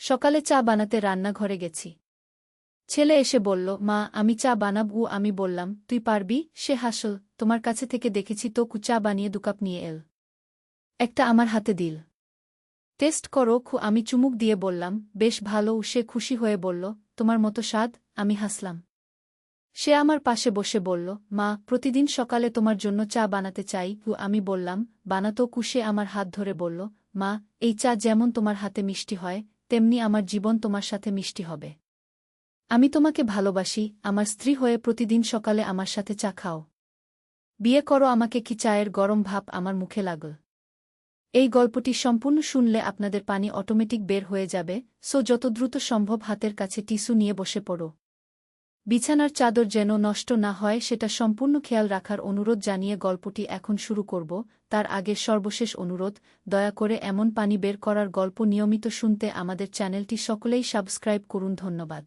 সকালে চা বানাতে রান্নাঘরে গেছি। ছেলে এসে বলল, মা আমি চা বানাবো। আমি বললাম, তুই পারবি? সে হাসল, তোমার কাছে থেকে দেখেছি তো চা বানিয়ে 2 কাপ নিয়ে এল। একটা আমার হাতে দিল। টেস্ট করো। আমি চুমুক দিয়ে বললাম, বেশ ভালো। সে খুশি হয়ে বলল, তোমার মতো স্বাদ। আমি হাসলাম। সে আমার পাশে বসে বলল, মা প্রতিদিন সকালে তোমার জন্য চা বানাতে চাই। আমি বললাম, বানাতো। সে আমার হাত ধরে বলল, মা এই চা যেমন তোমার হাতে মিষ্টি হয়, তেমনি আমার জীবন তোমার সাথে মিষ্টি হবে। আমি তোমাকে ভালোবাসি, আমার স্ত্রী হয়ে প্রতিদিন সকালে আমার সাথে চা খাও। বিয়ে করো আমাকে। কি চায়ের গরম ভাপ আমার মুখে লাগল। এই গল্পটি সম্পূর্ণ শুনলে আপনাদের পানি অটোমেটিক বের হয়ে যাবে, সো যত দ্রুত সম্ভব হাতের কাছে টিস্যু নিয়ে বসে পড়ো। বিছানার চাদর যেন নষ্ট না হয় সেটা সম্পূর্ণ খেয়াল রাখার অনুরোধ জানিয়ে গল্পটি এখন শুরু করব। তার আগে সর্বশেষ অনুরোধ, দয়া করে এমন পানি বের করার গল্প নিয়মিত শুনতে আমাদের চ্যানেলটি সকলেই সাবস্ক্রাইব করুন। ধন্যবাদ।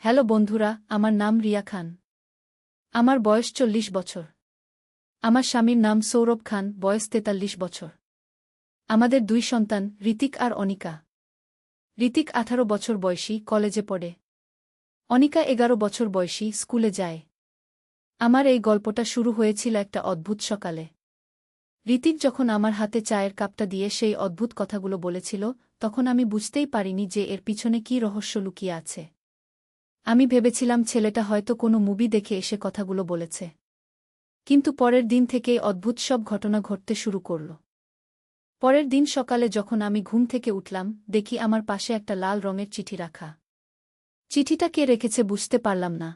হ্যালো বন্ধুরা, আমার নাম রিয়া খান। আমার বয়স 40 বছর। আমার স্বামীর নাম সৌরভ খান, বয়স 43 বছর। আমাদের 2 সন্তান, ঋতিক আর অনিকা। ঋতিক 18 বছর বয়সী, কলেজে পড়ে। অনিকা 11 বছর বয়সী, স্কুলে যায়। আমার এই গল্পটা শুরু হয়েছিল একটা অদ্ভুত সকালে। ঋতিক যখন আমার হাতে চায়ের কাপটা দিয়ে সেই অদ্ভুত কথাগুলো বলেছিল, তখন আমি বুঝতেই পারিনি যে এর পিছনে কী রহস্য লুকিয়ে আছে। আমি ভেবেছিলাম ছেলেটা হয়তো কোনো মুভি দেখে এসে কথাগুলো বলেছে। কিন্তু পরের দিন থেকেই অদ্ভুত সব ঘটনা ঘটতে শুরু করল। পরের দিন সকালে যখন আমি ঘুম থেকে উঠলাম, দেখি আমার পাশে একটা লাল রঙের চিঠি রাখা। চিঠিটা কে রেখেছে বুঝতে পারলাম না।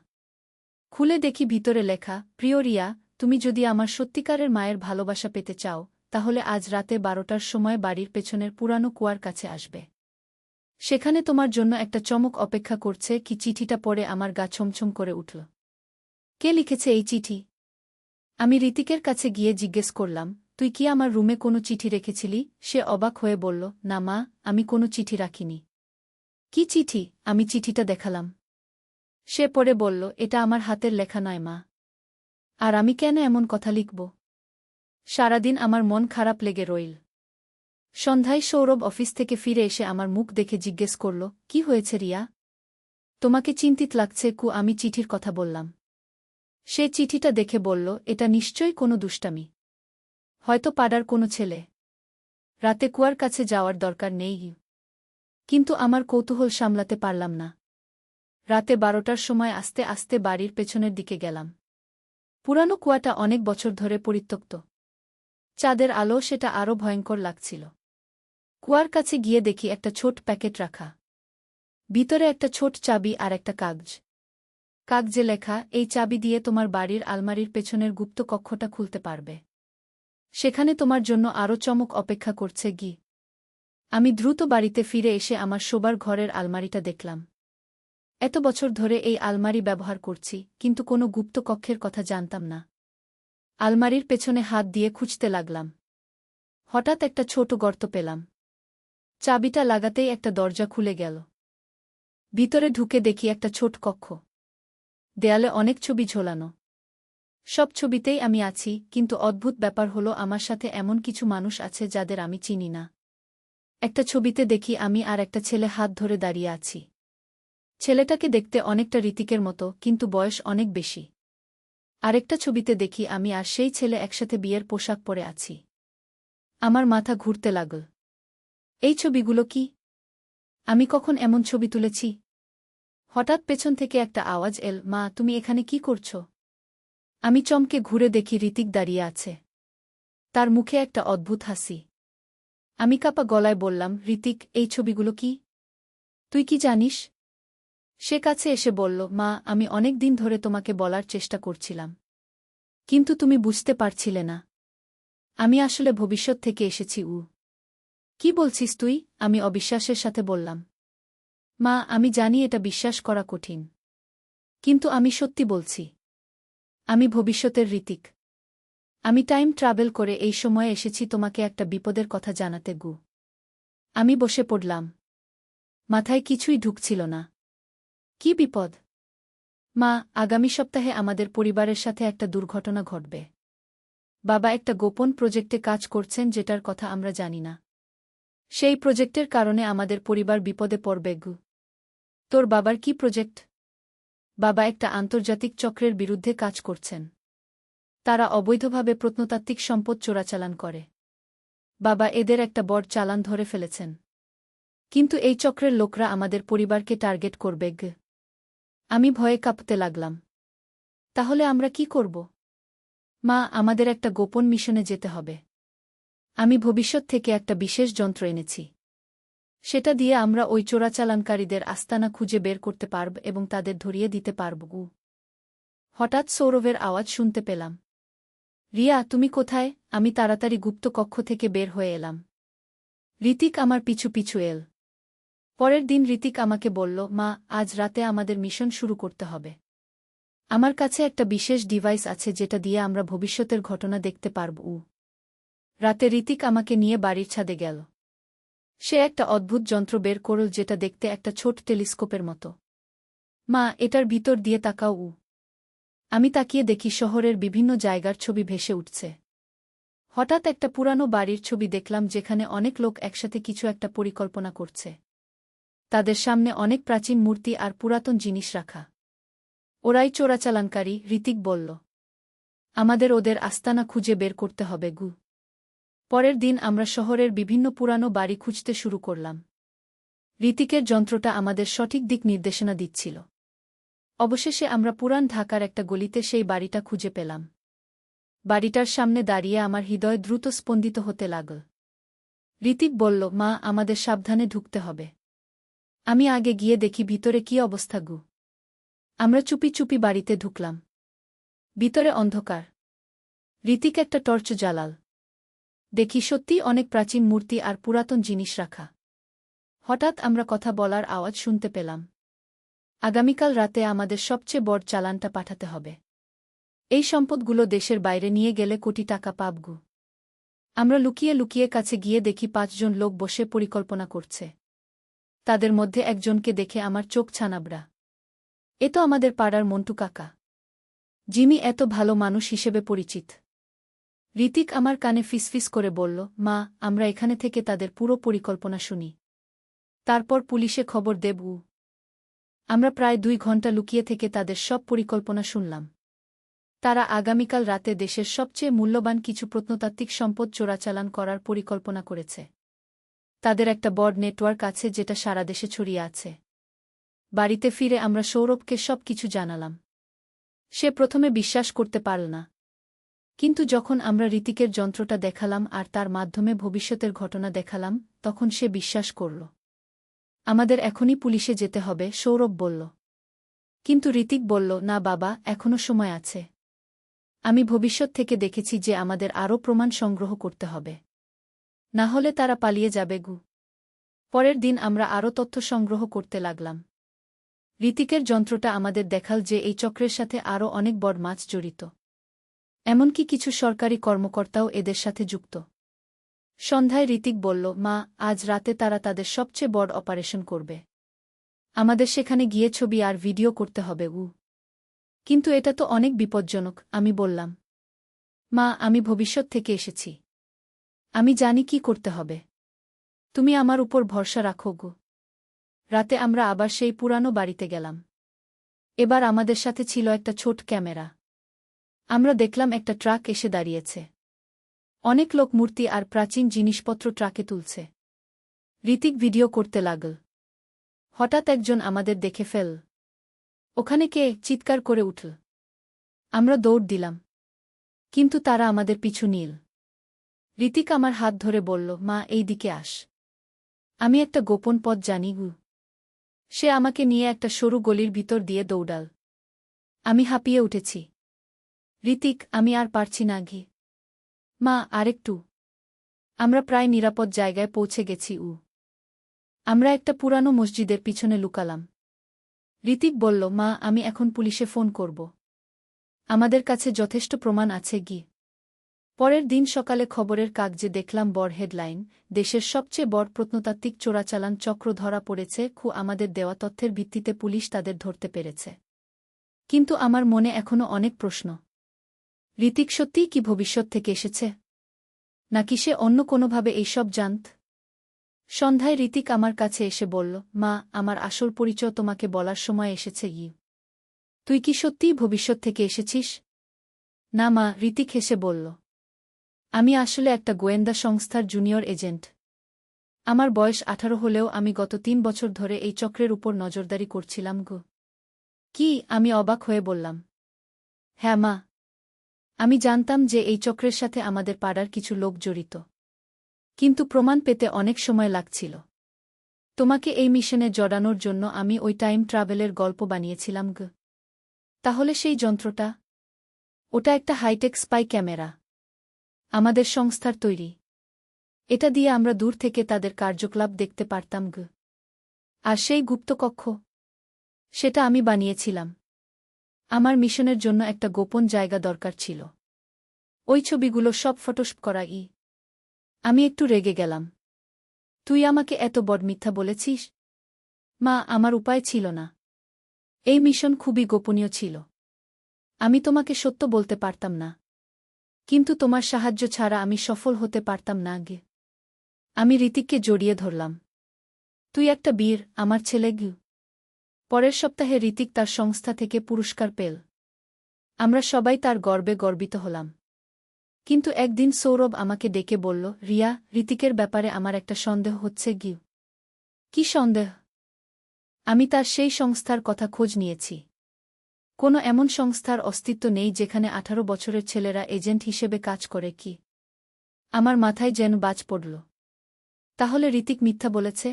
খুলে দেখি ভিতরে লেখা, প্রিয় রিয়া, তুমি যদি আমার সত্যিকারের মায়ের ভালোবাসা পেতে চাও, তাহলে আজ রাতে 12টার সময় বাড়ির পেছনের পুরানো কুয়ার কাছে আসবে। সেখানে তোমার জন্য একটা চমক অপেক্ষা করছে। কি চিঠিটা পড়ে আমার গা ছমছম করে উঠল। কে লিখেছে এই চিঠি? আমি ঋতিকের কাছে গিয়ে জিজ্ঞেস করলাম, তুই কি আমার রুমে কোনো চিঠি রেখেছিলি? সে অবাক হয়ে বলল, না মা, আমি কোনো চিঠি রাখিনি। কি চিঠি? আমি চিঠিটা দেখালাম। সে পড়ে বলল, এটা আমার হাতের লেখা নয় মা। আর আমি কেন এমন কথা লিখব? সারাদিন আমার মন খারাপ লেগে রইল। সন্ধ্যায় সৌরভ অফিস থেকে ফিরে এসে আমার মুখ দেখে জিজ্ঞেস করল, কি হয়েছে রিয়া? তোমাকে চিন্তিত লাগছে। আমি চিঠির কথা বললাম। সে চিঠিটা দেখে বলল, এটা নিশ্চয়ই কোনো দুষ্টামি। হয়তো পাড়ার কোনো ছেলে। রাতে কুয়ার কাছে যাওয়ার দরকার নেই। কিন্তু আমার কৌতূহল সামলাতে পারলাম না। রাতে 12টার সময় আস্তে আস্তে বাড়ির পেছনের দিকে গেলাম। পুরানো কুয়াটা অনেক বছর ধরে পরিত্যক্ত। চাঁদের আলো সেটা আরও ভয়ঙ্কর লাগছিল। কুয়ার কাছে গিয়ে দেখি একটা ছোট প্যাকেট রাখা। ভিতরে একটা ছোট চাবি আর একটা কাগজ। কাগজে লেখা, এই চাবি দিয়ে তোমার বাড়ির আলমারির পেছনের গুপ্ত কক্ষটা খুলতে পারবে। সেখানে তোমার জন্য আরও চমক অপেক্ষা করছে। আমি দ্রুত বাড়িতে ফিরে এসে আমার শোবার ঘরের আলমারিটা দেখলাম। এত বছর ধরে এই আলমারি ব্যবহার করছি, কিন্তু কোনো গুপ্ত কক্ষের কথা জানতাম না। আলমারির পেছনে হাত দিয়ে খুঁজতে লাগলাম। হঠাৎ একটা ছোট গর্ত পেলাম। চাবিটা লাগাতেই একটা দরজা খুলে গেল। ভিতরে ঢুকে দেখি একটা ছোট কক্ষ। দেয়ালে অনেক ছবি ঝোলানো। সব ছবিতেই আমি আছি, কিন্তু অদ্ভুত ব্যাপার হলো আমার সাথে এমন কিছু মানুষ আছে যাদের আমি চিনি না। একটা ছবিতে দেখি আমি আর একটা ছেলে হাত ধরে দাঁড়িয়ে আছি। ছেলেটাকে দেখতে অনেকটা ঋতিকের মতো, কিন্তু বয়স অনেক বেশি। আরেকটা ছবিতে দেখি আমি আর সেই ছেলে একসাথে বিয়ের পোশাক পরে আছি। আমার মাথা ঘুরতে লাগল। এই ছবিগুলো কি? আমি কখন এমন ছবি তুলেছি? হঠাৎ পেছন থেকে একটা আওয়াজ এল, মা তুমি এখানে কি করছ? আমি চমকে ঘুরে দেখি ঋতিক দাঁড়িয়ে আছে। তার মুখে একটা অদ্ভুত হাসি। আমি কাঁপা গলায় বললাম, ঋতিক, এই ছবিগুলো কি? তুই কি জানিস? সে কাছে এসে বলল, মা আমি অনেক দিন ধরে তোমাকে বলার চেষ্টা করছিলাম। কিন্তু তুমি বুঝতে পারছিলে না। আমি আসলে ভবিষ্যৎ থেকে এসেছি। কি বলছিস তুই? আমি অবিশ্বাসের সাথে বললাম। মা আমি জানি এটা বিশ্বাস করা কঠিন। কিন্তু আমি সত্যি বলছি। আমি ভবিষ্যতের ঋতিক। আমি টাইম ট্রাভেল করে এই সময়ে এসেছি তোমাকে একটা বিপদের কথা জানাতে। আমি বসে পড়লাম। মাথায় কিছুই ঢুকছিল না। কি বিপদ? মা আগামী সপ্তাহে আমাদের পরিবারের সাথে একটা দুর্ঘটনা ঘটবে। বাবা একটা গোপন প্রজেক্টে কাজ করছেন যেটার কথা আমরা জানি না। সেই প্রজেক্টের কারণে আমাদের পরিবার বিপদে পড়বে গু। তোর বাবার কি প্রজেক্ট? বাবা একটা আন্তর্জাতিক চক্রের বিরুদ্ধে কাজ করছেন। তারা অবৈধভাবে প্রত্নতাত্ত্বিক সম্পদ চোরাচালান করে। বাবা এদের একটা বড় চালান ধরে ফেলেছেন। কিন্তু এই চক্রের লোকরা আমাদের পরিবারকে টার্গেট করবে গ। আমি ভয়ে কাঁপতে লাগলাম। তাহলে আমরা কি করব? মা, আমাদের একটা গোপন মিশনে যেতে হবে। আমি ভবিষ্যৎ থেকে একটা বিশেষ যন্ত্র এনেছি। সেটা দিয়ে আমরা ওই চোরাচালানকারীদের আস্তানা খুঁজে বের করতে পারব এবং তাদের ধরিয়ে দিতে পারব গু। হঠাৎ সৌরভের আওয়াজ শুনতে পেলাম। রিয়া, তুমি কোথায়? আমি তাড়াতাড়ি গুপ্ত কক্ষ থেকে বের হয়ে এলাম। ঋতিক আমার পিছু পিছু এল। পরের দিন ঋতিক আমাকে বলল, মা, আজ রাতে আমাদের মিশন শুরু করতে হবে। আমার কাছে একটা বিশেষ ডিভাইস আছে যেটা দিয়ে আমরা ভবিষ্যতের ঘটনা দেখতে পারব। রাতে ঋতিক আমাকে নিয়ে বাড়ির ছাদে গেল। সে একটা অদ্ভুত যন্ত্র বের করল যেটা দেখতে একটা ছোট টেলিস্কোপের মতো। মা, এটার ভিতর দিয়ে তাকাও। আমি তাকিয়ে দেখি শহরের বিভিন্ন জায়গার ছবি ভেসে উঠছে। হঠাৎ একটা পুরানো বাড়ির ছবি দেখলাম যেখানে অনেক লোক একসাথে কিছু একটা পরিকল্পনা করছে। তাদের সামনে অনেক প্রাচীন মূর্তি আর পুরাতন জিনিস রাখা। ওরাই চোরাচালানকারী, ঋতিক বলল। আমাদের ওদের আস্তানা খুঁজে বের করতে হবে গু। পরের দিন আমরা শহরের বিভিন্ন পুরানো বাড়ি খুঁজতে শুরু করলাম। ঋতিকের যন্ত্রটা আমাদের সঠিক দিক নির্দেশনা দিচ্ছিল। অবশেষে আমরা পুরান ঢাকার একটা গলিতে সেই বাড়িটা খুঁজে পেলাম। বাড়িটার সামনে দাঁড়িয়ে আমার হৃদয় দ্রুত স্পন্দিত হতে লাগল। ঋতিক বলল, মা, আমাদের সাবধানে ঢুকতে হবে। আমি আগে গিয়ে দেখি ভিতরে কি অবস্থা গু। আমরা চুপি চুপি বাড়িতে ঢুকলাম। ভিতরে অন্ধকার। ঋতিক একটা টর্চ জ্বালাল। দেখি সত্যিই অনেক প্রাচীন মূর্তি আর পুরাতন জিনিস রাখা। হঠাৎ আমরা কথা বলার আওয়াজ শুনতে পেলাম। আগামীকাল রাতে আমাদের সবচেয়ে বড় চালানটা পাঠাতে হবে। এই সম্পদগুলো দেশের বাইরে নিয়ে গেলে কোটি টাকা পাবগু। আমরা লুকিয়ে লুকিয়ে কাছে গিয়ে দেখি 5 জন লোক বসে পরিকল্পনা করছে। তাদের মধ্যে একজনকে দেখে আমার চোখ ছানাবড়া। এ তো আমাদের পাড়ার মন্টু কাকা। জিমি এত ভালো মানুষ হিসেবে পরিচিত। ঋতিক আমার কানে ফিসফিস করে বলল, মা, আমরা এখানে থেকে তাদের পুরো পরিকল্পনা শুনি। তারপর পুলিশে খবর দেব। আমরা প্রায় 2 ঘন্টা লুকিয়ে থেকে তাদের সব পরিকল্পনা শুনলাম। তারা আগামীকাল রাতে দেশের সবচেয়ে মূল্যবান কিছু প্রত্নতাত্ত্বিক সম্পদ চোরাচালান করার পরিকল্পনা করেছে। তাদের একটা বড় নেটওয়ার্ক আছে যেটা সারা দেশে ছড়িয়ে আছে। বাড়িতে ফিরে আমরা সৌরভকে সব কিছু জানালাম। সে প্রথমে বিশ্বাস করতে পারল না। কিন্তু যখন আমরা ঋতিকের যন্ত্রটা দেখালাম আর তার মাধ্যমে ভবিষ্যতের ঘটনা দেখালাম, তখন সে বিশ্বাস করল। আমাদের এখনই পুলিশে যেতে হবে, সৌরভ বলল। কিন্তু ঋতিক বলল, না বাবা, এখনো সময় আছে। আমি ভবিষ্যৎ থেকে দেখেছি যে আমাদের আরও প্রমাণ সংগ্রহ করতে হবে। না হলে তারা পালিয়ে যাবে গু। পরের দিন আমরা আরও তথ্য সংগ্রহ করতে লাগলাম। ঋতিকের যন্ত্রটা আমাদের দেখাল যে এই চক্রের সাথে আরও অনেক বড় মাছ জড়িত। এমনকি কিছু সরকারি কর্মকর্তাও এদের সাথে যুক্ত। সন্ধ্যায় ঋতিক বলল, মা, আজ রাতে তারা তাদের সবচেয়ে বড় অপারেশন করবে। আমাদের সেখানে গিয়ে ছবি আর ভিডিও করতে হবে। কিন্তু এটা তো অনেক বিপজ্জনক, আমি বললাম। মা, আমি ভবিষ্যৎ থেকে এসেছি। আমি জানি কি করতে হবে। তুমি আমার উপর ভরসা রাখো গো। রাতে আমরা আবার সেই পুরানো বাড়িতে গেলাম। এবার আমাদের সাথে ছিল একটা ছোট ক্যামেরা। আমরা দেখলাম একটা ট্রাক এসে দাঁড়িয়েছে। অনেক লোক মূর্তি আর প্রাচীন জিনিসপত্র ট্রাকে তুলছে। ঋতিক ভিডিও করতে লাগল। হঠাৎ একজন আমাদের দেখে ফেল। ওখানে কে? চিৎকার করে উঠল। আমরা দৌড় দিলাম। কিন্তু তারা আমাদের পিছু নিল। ঋতিক আমার হাত ধরে বলল, মা, এই দিকে আস। আমি একটা গোপন পথ জানি গু। সে আমাকে নিয়ে একটা সরু গলির ভিতর দিয়ে দৌড়াল। আমি হাঁপিয়ে উঠেছি। ঋতিক, আমি আর পারছি না ঘি। মা, আরেকটু। আমরা প্রায় নিরাপদ জায়গায় পৌঁছে গেছি। আমরা একটা পুরানো মসজিদের পিছনে লুকালাম। ঋতিক বলল, মা, আমি এখন পুলিশে ফোন করব। আমাদের কাছে যথেষ্ট প্রমাণ আছে গি। পরের দিন সকালে খবরের কাগজে দেখলাম বড় হেডলাইন, দেশের সবচেয়ে বড় প্রত্নতাত্ত্বিক চোরাচালান চক্র ধরা পড়েছে। আমাদের দেওয়া তথ্যের ভিত্তিতে পুলিশ তাদের ধরতে পেরেছে। কিন্তু আমার মনে এখনো অনেক প্রশ্ন। ঋতিক সত্যিই কি ভবিষ্যৎ থেকে এসেছে? নাকি সে অন্য কোনোভাবে এইসব জানত? সন্ধ্যায় ঋতিক আমার কাছে এসে বলল, মা, আমার আসল পরিচয় তোমাকে বলার সময় এসেছে। তুই কি সত্যিই ভবিষ্যৎ থেকে এসেছিস? না মা, ঋতিক হেসে বলল। আমি আসলে একটা গোয়েন্দা সংস্থার জুনিয়র এজেন্ট। আমার বয়স 18 হলেও আমি গত 3 বছর ধরে এই চক্রের উপর নজরদারি করছিলাম গো। কি? আমি অবাক হয়ে বললাম। হ্যাঁ মা, আমি জানতাম যে এই চক্রের সাথে আমাদের পাড়ার কিছু লোক জড়িত, কিন্তু প্রমাণ পেতে অনেক সময় লাগছিল। তোমাকে এই মিশনে জড়ানোর জন্য আমি ওই টাইম ট্রাভেলের গল্প বানিয়েছিলাম গো। তাহলে সেই যন্ত্রটা? ওটা একটা হাইটেক স্পাই ক্যামেরা, আমাদের সংস্থার তৈরি। এটা দিয়ে আমরা দূর থেকে তাদের কার্যকলাপ দেখতে পারতাম গো। আর সেই গুপ্তকক্ষ, সেটা আমি বানিয়েছিলাম। আমার মিশনের জন্য একটা গোপন জায়গা দরকার ছিল। ওই ছবিগুলো সব ফটোশপ করা। আমি একটু রেগে গেলাম। তুই আমাকে এত বড় মিথ্যা বলেছিস? মা, আমার উপায় ছিল না। এই মিশন খুবই গোপনীয় ছিল। আমি তোমাকে সত্য বলতে পারতাম না। কিন্তু তোমার সাহায্য ছাড়া আমি সফল হতে পারতাম না গে। আমি ঋতিককে জড়িয়ে ধরলাম। তুই একটা বীর, আমার ছেলে গু। পরের সপ্তাহে ঋতিক তার সংস্থা থেকে পুরস্কার পেল। আমরা সবাই তার গর্বে গর্বিত হলাম। কিন্তু একদিন সৌরভ আমাকে ডেকে বলল, রিয়া, ঋতিকের ব্যাপারে আমার একটা সন্দেহ হচ্ছে গিউ। কি সন্দেহ? আমি তার সেই সংস্থার কথা খোঁজ নিয়েছি। কোনো এমন সংস্থার অস্তিত্ব নেই যেখানে 18 বছরের ছেলেরা এজেন্ট হিসেবে কাজ করে কি? আমার মাথায় যেন বাজ পড়ল। তাহলে ঋতিক মিথ্যা বলেছে?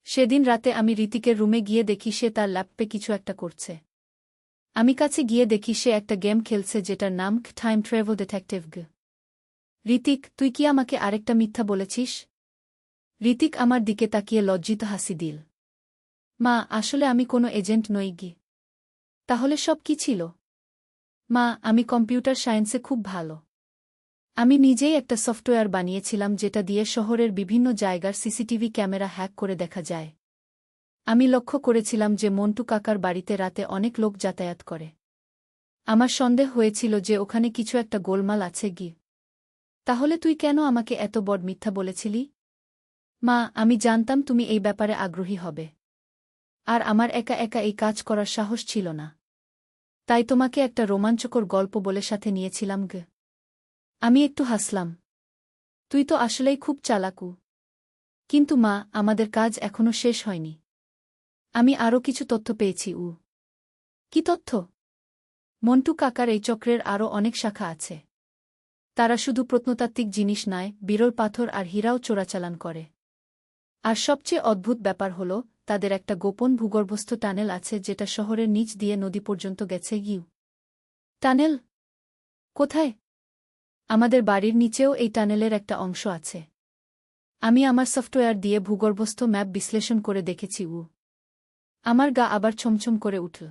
সেদিন রাতে আমি ঋতিকের রুমে গিয়ে দেখি সে তার ল্যাপটপে কিছু একটা করছে। আমি কাছে গিয়ে দেখি সে একটা গেম খেলছে যেটার নাম টাইম ট্রাভেল ডিটেকটিভ গ। ঋতিক, তুই কি আমাকে আরেকটা মিথ্যা বলেছিস? ঋতিক আমার দিকে তাকিয়ে লজ্জিত হাসি দিল। মা, আসলে আমি কোনো এজেন্ট নই গি। তাহলে সব কি ছিল? মা, আমি কম্পিউটার সায়েন্সে খুব ভালো। আমি নিজেই একটা সফটওয়্যার বানিয়েছিলাম যেটা দিয়ে শহরের বিভিন্ন জায়গার সিসিটিভি ক্যামেরা হ্যাক করে দেখা যায়। আমি লক্ষ্য করেছিলাম যে মন্টু কাকার বাড়িতে রাতে অনেক লোক যাতায়াত করে। আমার সন্দেহ হয়েছিল যে ওখানে কিছু একটা গোলমাল আছে গি। তাহলে তুই কেন আমাকে এত বড় মিথ্যা বলেছিলি? মা, আমি জানতাম তুমি এই ব্যাপারে আগ্রহী হবে। আর আমার একা একা এই কাজ করার সাহস ছিল না। তাই তোমাকে একটা রোমাঞ্চকর গল্প বলে সাথে নিয়েছিলাম গে। আমি একটু হাসলাম। তুই তো আসলেই খুব চালাকু। কিন্তু মা, আমাদের কাজ এখনো শেষ হয়নি। আমি আরও কিছু তথ্য পেয়েছি। কি তথ্য? মন্টু কাকার এই চক্রের আরও অনেক শাখা আছে। তারা শুধু প্রত্নতাত্ত্বিক জিনিস নয়, বিরল পাথর আর হীরাও চোরাচালান করে। আর সবচেয়ে অদ্ভুত ব্যাপার হল, তাদের একটা গোপন ভূগর্ভস্থ টানেল আছে যেটা শহরের নিচ দিয়ে নদী পর্যন্ত গেছে গিউ। টানেল? কোথায়? আমাদের বাড়ির নিচেও এই টানেলের একটা অংশ আছে। আমি আমার সফটওয়্যার দিয়ে ভূগর্ভস্থ ম্যাপ বিশ্লেষণ করে দেখেছি। আমার গা আবার ছমছম করে উঠল।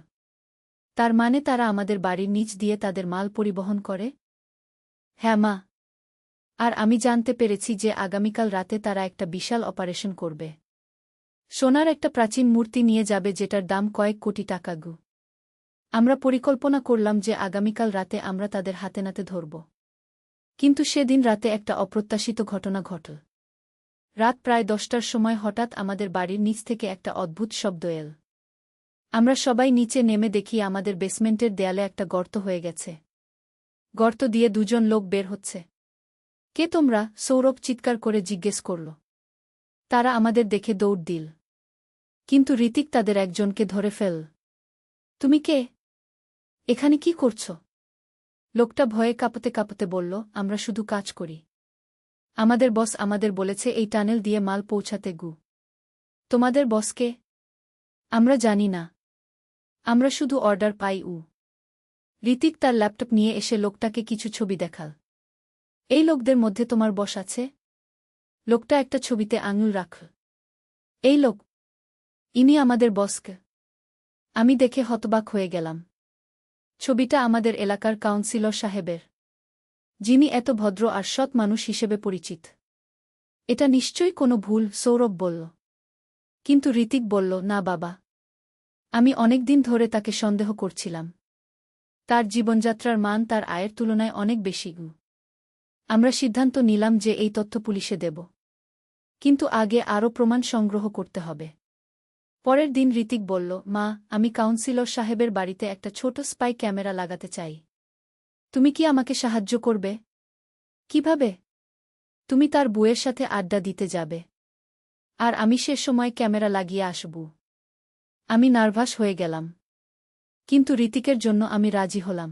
তার মানে তারা আমাদের বাড়ির নিচ দিয়ে তাদের মাল পরিবহন করে? হ্যাঁ মা। আর আমি জানতে পেরেছি যে আগামীকাল রাতে তারা একটা বিশাল অপারেশন করবে। সোনার একটা প্রাচীন মূর্তি নিয়ে যাবে যেটার দাম কয়েক কোটি টাকা গু। আমরা পরিকল্পনা করলাম যে আগামীকাল রাতে আমরা তাদের হাতে নাতে ধরব। কিন্তু সেদিন রাতে একটা অপ্রত্যাশিত ঘটনা ঘটল। রাত প্রায় 10টার সময় হঠাৎ আমাদের বাড়ির নিচ থেকে একটা অদ্ভুত শব্দ এল। আমরা সবাই নিচে নেমে দেখি আমাদের বেসমেন্টের দেয়ালে একটা গর্ত হয়ে গেছে। গর্ত দিয়ে দুজন লোক বের হচ্ছে। কে তোমরা? সৌরভ চিৎকার করে জিজ্ঞেস করল। তারা আমাদের দেখে দৌড় দিল। কিন্তু ঋতিক তাদের একজনকে ধরে ফেল। তুমি কে? এখানে কি করছ? লোকটা ভয়ে কাঁপতে কাঁপতে বলল, আমরা শুধু কাজ করি। আমাদের বস আমাদের বলেছে এই টানেল দিয়ে মাল পৌঁছাতে গু। তোমাদের বসকে? আমরা জানি না। আমরা শুধু অর্ডার পাই। ঋতিক তার ল্যাপটপ নিয়ে এসে লোকটাকে কিছু ছবি দেখাল। এই লোকদের মধ্যে তোমার বস আছে? লোকটা একটা ছবিতে আঙুল রাখল। এই লোক? ইনি আমাদের বসকে। আমি দেখে হতবাক হয়ে গেলাম। ছবিটা আমাদের এলাকার কাউন্সিলর সাহেবের, যিনি এত ভদ্র আর সৎ মানুষ হিসেবে পরিচিত। এটা নিশ্চয়ই কোনো ভুল, সৌরভ বলল। কিন্তু ঋতিক বলল, না বাবা। আমি অনেক দিন ধরে তাকে সন্দেহ করছিলাম। তার জীবনযাত্রার মান তার আয়ের তুলনায় অনেক বেশি। আমরা সিদ্ধান্ত নিলাম যে এই তথ্য পুলিশে দেব। কিন্তু আগে আরও প্রমাণ সংগ্রহ করতে হবে। পরের দিন ঋতিক বলল, মা, আমি কাউন্সিলর সাহেবের বাড়িতে একটা ছোট স্পাই ক্যামেরা লাগাতে চাই। তুমি কি আমাকে সাহায্য করবে? কিভাবে? তুমি তার বউয়ের সাথে আড্ডা দিতে যাবে, আর আমি সে সময় ক্যামেরা লাগিয়ে আসব। আমি নার্ভাস হয়ে গেলাম, কিন্তু ঋতিকের জন্য আমি রাজি হলাম।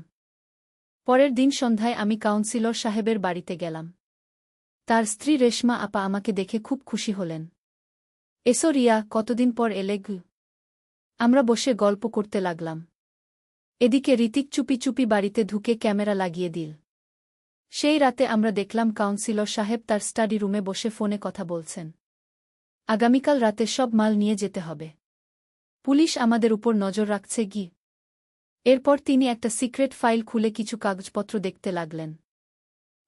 পরের দিন সন্ধ্যায় আমি কাউন্সিলর সাহেবের বাড়িতে গেলাম। তার স্ত্রী রেশমা আপা আমাকে দেখে খুব খুশি হলেন। এসো রিয়া, কতদিন পর এলে গু। আমরা বসে গল্প করতে লাগলাম। এদিকে ঋতিক চুপি চুপি বাড়িতে ঢুকে ক্যামেরা লাগিয়ে দিল। সেই রাতে আমরা দেখলাম কাউন্সিলর সাহেব তার স্টাডি রুমে বসে ফোনে কথা বলছেন। আগামীকাল রাতে সব মাল নিয়ে যেতে হবে। পুলিশ আমাদের উপর নজর রাখছে গি। এরপর তিনি একটা সিক্রেট ফাইল খুলে কিছু কাগজপত্র দেখতে লাগলেন।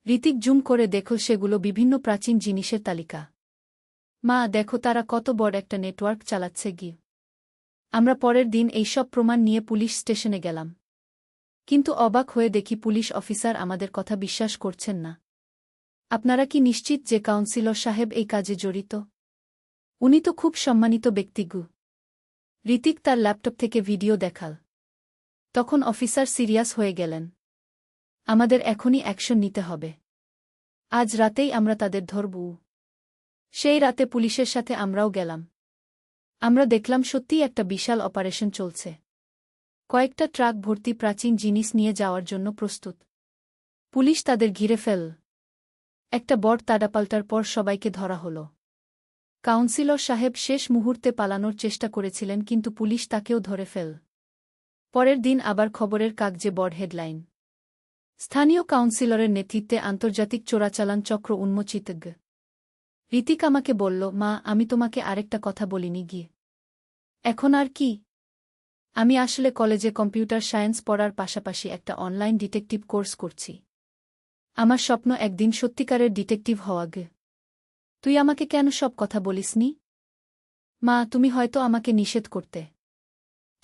ঋতিক জুম করে দেখল সেগুলো বিভিন্ন প্রাচীন জিনিসের তালিকা। মা, দেখো তারা কত বড় একটা নেটওয়ার্ক চালাচ্ছে গি। আমরা পরের দিন এই সব প্রমাণ নিয়ে পুলিশ স্টেশনে গেলাম। কিন্তু অবাক হয়ে দেখি পুলিশ অফিসার আমাদের কথা বিশ্বাস করছেন না। আপনারা কি নিশ্চিত যে কাউন্সিলর সাহেব এই কাজে জড়িত? উনি তো খুব সম্মানিত ব্যক্তি গু। ঋতিক তার ল্যাপটপ থেকে ভিডিও দেখাল। তখন অফিসার সিরিয়াস হয়ে গেলেন। আমাদের এখনই অ্যাকশন নিতে হবে। আজ রাতেই আমরা তাদের ধরব। সেই রাতে পুলিশের সাথে আমরাও গেলাম। আমরা দেখলাম সত্যিই একটা বিশাল অপারেশন চলছে। কয়েকটা ট্রাক ভর্তি প্রাচীন জিনিস নিয়ে যাওয়ার জন্য প্রস্তুত। পুলিশ তাদের ঘিরে ফেল। একটা বড় তাড়াপাল্টার পর সবাইকে ধরা হল। কাউন্সিলর সাহেব শেষ মুহূর্তে পালানোর চেষ্টা করেছিলেন, কিন্তু পুলিশ তাকেও ধরে ফেল। পরের দিন আবার খবরের কাগজে বড় হেডলাইন। স্থানীয় কাউন্সিলরের নেতৃত্বে আন্তর্জাতিক চোরাচালান চক্র উন্মোচিত। ঋতিক আমাকে বলল, মা, আমি তোমাকে আরেকটা কথা বলিনি গিয়ে। এখন আর কি? আমি আসলে কলেজে কম্পিউটার সায়েন্স পড়ার পাশাপাশি একটা অনলাইন ডিটেকটিভ কোর্স করছি। আমার স্বপ্ন একদিন সত্যিকারের ডিটেকটিভ হওয়া গে। তুই আমাকে কেন সব কথা বলিসনি? মা, তুমি হয়তো আমাকে নিষেধ করতে,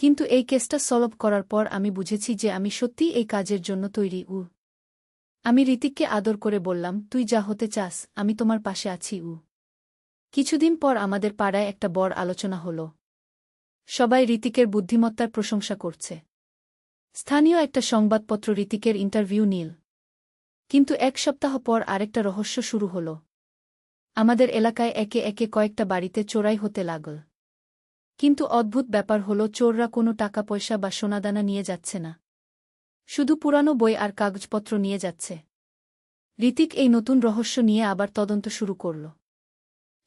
কিন্তু এই কেসটা সলভ করার পর আমি বুঝেছি যে আমি সত্যিই এই কাজের জন্য তৈরি। আমি ঋতিককে আদর করে বললাম, তুই যা হতে চাস, আমি তোমার পাশে আছি। কিছুদিন পর আমাদের পাড়ায় একটা বড় আলোচনা হল। সবাই ঋতিকের বুদ্ধিমত্তার প্রশংসা করছে। স্থানীয় একটা সংবাদপত্র ঋতিকের ইন্টারভিউ নিল। কিন্তু এক সপ্তাহ পর আরেকটা রহস্য শুরু হল। আমাদের এলাকায় একে একে কয়েকটা বাড়িতে চোরাই হতে লাগল। কিন্তু অদ্ভুত ব্যাপার হল, চোররা কোনো টাকা পয়সা বা সোনাদানা নিয়ে যাচ্ছে না। শুধু পুরানো বই আর কাগজপত্র নিয়ে যাচ্ছে। ঋতিক এই নতুন রহস্য নিয়ে আবার তদন্ত শুরু করল।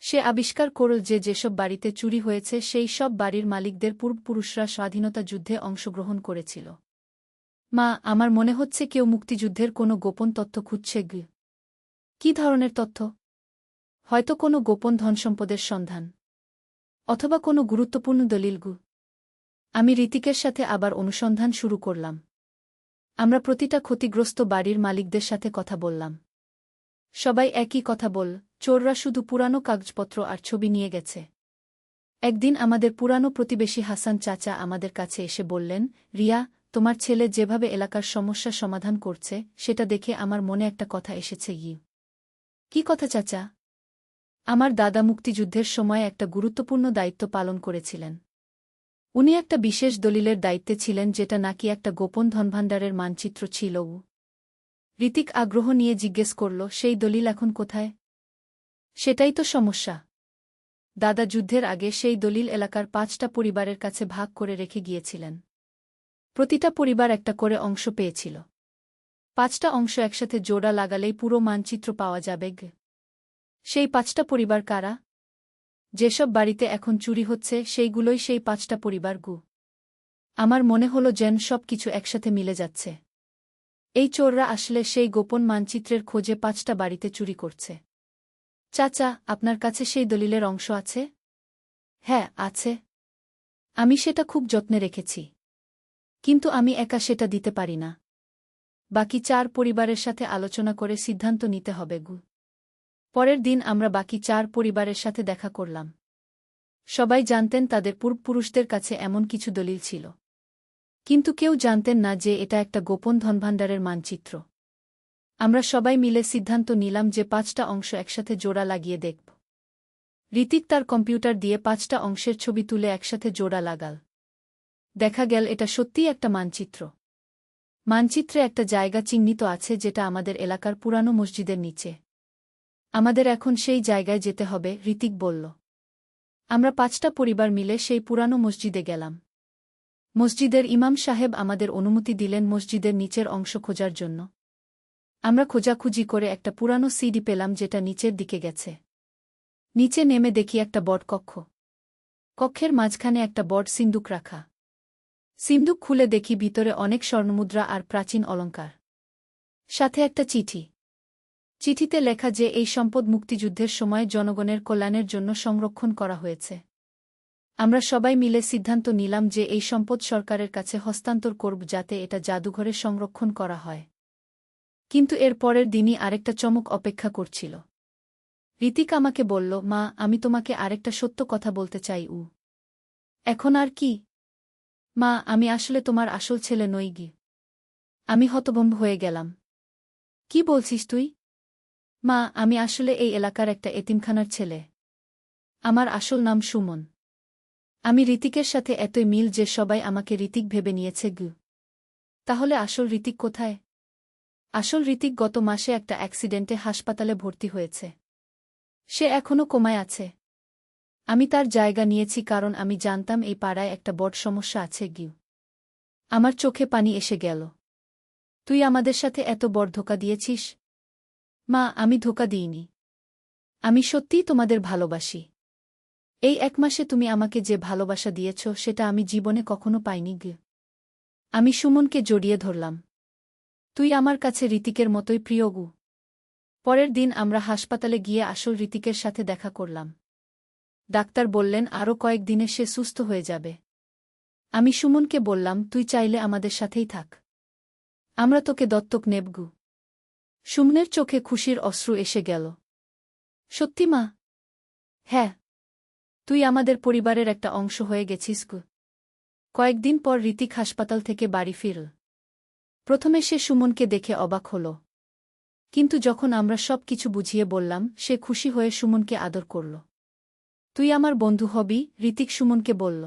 সে আবিষ্কার করল যে যেসব বাড়িতে চুরি হয়েছে সেই সব বাড়ির মালিকদের পূর্বপুরুষরা স্বাধীনতা যুদ্ধে অংশগ্রহণ করেছিল। মা, আমার মনে হচ্ছে কেউ মুক্তিযুদ্ধের কোনো গোপন তথ্য খুঁজছে গি। কী ধরনের তথ্য? হয়তো কোনো গোপন ধনসম্পদের সন্ধান, অথবা কোনো গুরুত্বপূর্ণ দলিল গু। আমি ঋতিকের সাথে আবার অনুসন্ধান শুরু করলাম। আমরা প্রতিটা ক্ষতিগ্রস্ত বাড়ির মালিকদের সাথে কথা বললাম। সবাই একই কথা বল, চোররা শুধু পুরানো কাগজপত্র আর ছবি নিয়ে গেছে। একদিন আমাদের পুরানো প্রতিবেশী হাসান চাচা আমাদের কাছে এসে বললেন, রিয়া, তোমার ছেলে যেভাবে এলাকার সমস্যা সমাধান করছে সেটা দেখে আমার মনে একটা কথা এসেছে। কি কথা চাচা? আমার দাদা মুক্তিযুদ্ধের সময় একটা গুরুত্বপূর্ণ দায়িত্ব পালন করেছিলেন। উনি একটা বিশেষ দলিলের দায়িত্বে ছিলেন, যেটা নাকি একটা গোপন ধনভাণ্ডারের মানচিত্র ছিল। ঋতিক আগ্রহ নিয়ে জিজ্ঞেস করল, সেই দলিল এখন কোথায়? সেটাই তো সমস্যা। দাদা যুদ্ধের আগে সেই দলিল এলাকার 5টা পরিবারের কাছে ভাগ করে রেখে গিয়েছিলেন। প্রতিটা পরিবার একটা করে অংশ পেয়েছিল। 5টা অংশ একসাথে জোড়া লাগালেই পুরো মানচিত্র পাওয়া যাবে। সেই 5টা পরিবার কারা? যেসব বাড়িতে এখন চুরি হচ্ছে সেইগুলোই সেই 5টা পরিবার গু। আমার মনে হলো যেন সব কিছু একসাথে মিলে যাচ্ছে। এই চোররা আসলে সেই গোপন মানচিত্রের খোঁজে 5টা বাড়িতে চুরি করছে। চাচা, আপনার কাছে সেই দলিলের অংশ আছে? হ্যাঁ, আছে। আমি সেটা খুব যত্নে রেখেছি। কিন্তু আমি একা সেটা দিতে পারি না। বাকি 4 পরিবারের সাথে আলোচনা করে সিদ্ধান্ত নিতে হবে গু। পরের দিন আমরা বাকি 4 পরিবারের সাথে দেখা করলাম। সবাই জানতেন তাদের পূর্বপুরুষদের কাছে এমন কিছু দলিল ছিল, কিন্তু কেউ জানতেন না যে এটা একটা গোপন ধনভাণ্ডারের মানচিত্র। আমরা সবাই মিলে সিদ্ধান্ত নিলাম যে 5টা অংশ একসাথে জোড়া লাগিয়ে দেখব। ঋতিক তার কম্পিউটার দিয়ে 5টা অংশের ছবি তুলে একসাথে জোড়া লাগাল। দেখা গেল এটা সত্যিই একটা মানচিত্র। মানচিত্রে একটা জায়গা চিহ্নিত আছে যেটা আমাদের এলাকার পুরানো মসজিদের নিচে। আমাদের এখন সেই জায়গায় যেতে হবে, ঋতিক বলল। আমরা 5টা পরিবার মিলে সেই পুরানো মসজিদে গেলাম। মসজিদের ইমাম সাহেব আমাদের অনুমতি দিলেন মসজিদের নিচের অংশ খোঁজার জন্য। আমরা খোঁজাখুঁজি করে একটা পুরানো সিডি পেলাম যেটা নিচের দিকে গেছে। নিচে নেমে দেখি একটা বড় কক্ষ। কক্ষের মাঝখানে একটা বড় সিন্দুক রাখা। সিন্দুক খুলে দেখি ভিতরে অনেক স্বর্ণমুদ্রা আর প্রাচীন অলংকার। সাথে একটা চিঠি। চিঠিতে লেখা যে এই সম্পদ মুক্তিযুদ্ধের সময় জনগণের কল্যাণের জন্য সংরক্ষণ করা হয়েছে। আমরা সবাই মিলে সিদ্ধান্ত নিলাম যে এই সম্পদ সরকারের কাছে হস্তান্তর করব যাতে এটা জাদুঘরে সংরক্ষণ করা হয়। কিন্তু এর পরের দিনই আরেকটা চমক অপেক্ষা করছিল। ঋতিক আমাকে বলল, মা, আমি তোমাকে আরেকটা সত্য কথা বলতে চাই। এখন আর কি? মা, আমি আসলে তোমার আসল ছেলে নই গি। আমি হতভম্ব হয়ে গেলাম। কি বলছিস তুই? মা, আমি আসলে এই এলাকার একটা এতিমখানার ছেলে। আমার আসল নাম সুমন। আমি ঋতিকের সাথে এতই মিল যে সবাই আমাকে ঋতিক ভেবে নিয়েছে গু। তাহলে আসল ঋতিক কোথায়? আসল ঋতিক গত মাসে একটা অ্যাক্সিডেন্টে হাসপাতালে ভর্তি হয়েছে। সে এখনও কোমায় আছে। আমি তার জায়গা নিয়েছি কারণ আমি জানতাম এই পাড়ায় একটা বড় সমস্যা আছে গিউ। আমার চোখে পানি এসে গেল। তুই আমাদের সাথে এত বড় ধোঁকা দিয়েছিস? মা, আমি ধোঁকা দিইনি। আমি সত্যিই তোমাদের ভালোবাসি। এই 1 মাসে তুমি আমাকে যে ভালোবাসা দিয়েছ সেটা আমি জীবনে কখনো পাইনি গি। আমি সুমনকে জড়িয়ে ধরলাম। তুই আমার কাছে ঋতিকের মতোই প্রিয় গু। পরের দিন আমরা হাসপাতালে গিয়ে আসল ঋতিকের সাথে দেখা করলাম। ডাক্তার বললেন আরও কয়েকদিনে সে সুস্থ হয়ে যাবে। আমি সুমনকে বললাম, তুই চাইলে আমাদের সাথেই থাক। আমরা তোকে দত্তক নেব গু। সুমনের চোখে খুশির অশ্রু এসে গেল। সত্যি মা? হ্যাঁ। তুই আমাদের পরিবারের একটা অংশ হয়ে গেছিস গু। কয়েকদিন পর ঋতিক হাসপাতাল থেকে বাড়ি ফিরল। প্রথমে সে সুমনকে দেখে অবাক হল। কিন্তু যখন আমরা সব কিছু বুঝিয়ে বললাম সে খুশি হয়ে সুমনকে আদর করল। তুই আমার বন্ধু হবি? ঋতিক সুমনকে বলল।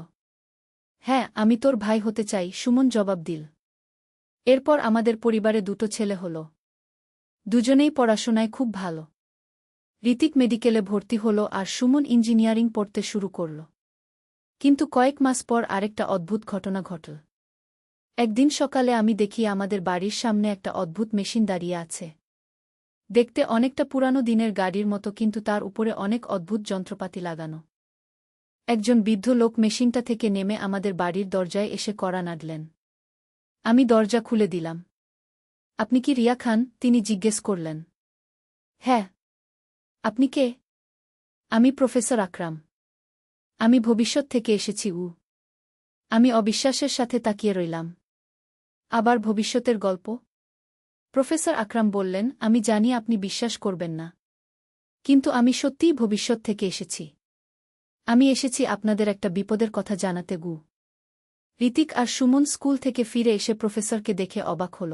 হ্যাঁ, আমি তোর ভাই হতে চাই, সুমন জবাব দিল। এরপর আমাদের পরিবারে 2টো ছেলে হল। দুজনেই পড়াশোনায় খুব ভালো। ঋতিক মেডিকেলে ভর্তি হল আর সুমন ইঞ্জিনিয়ারিং পড়তে শুরু করল। কিন্তু কয়েক মাস পর আরেকটা অদ্ভুত ঘটনা ঘটল। একদিন সকালে আমি দেখি আমাদের বাড়ির সামনে একটা অদ্ভুত মেশিন দাঁড়িয়ে আছে। দেখতে অনেকটা পুরানো দিনের গাড়ির মতো, কিন্তু তার উপরে অনেক অদ্ভুত যন্ত্রপাতি লাগানো। একজন বৃদ্ধ লোক মেশিনটা থেকে নেমে আমাদের বাড়ির দরজায় এসে কড়া নাড়লেন। আমি দরজা খুলে দিলাম। আপনি কি রিয়া খান? তিনি জিজ্ঞেস করলেন। হ্যাঁ। আপনি কে? আমি প্রফেসর আকরাম। আমি ভবিষ্যৎ থেকে এসেছি। আমি অবিশ্বাসের সাথে তাকিয়ে রইলাম। আবার ভবিষ্যতের গল্প? প্রফেসর আকরাম বললেন, আমি জানি আপনি বিশ্বাস করবেন না। কিন্তু আমি সত্যিই ভবিষ্যৎ থেকে এসেছি। আমি এসেছি আপনাদের একটা বিপদের কথা জানাতে গু। ঋতিক আর সুমন স্কুল থেকে ফিরে এসে প্রফেসরকে দেখে অবাক হল।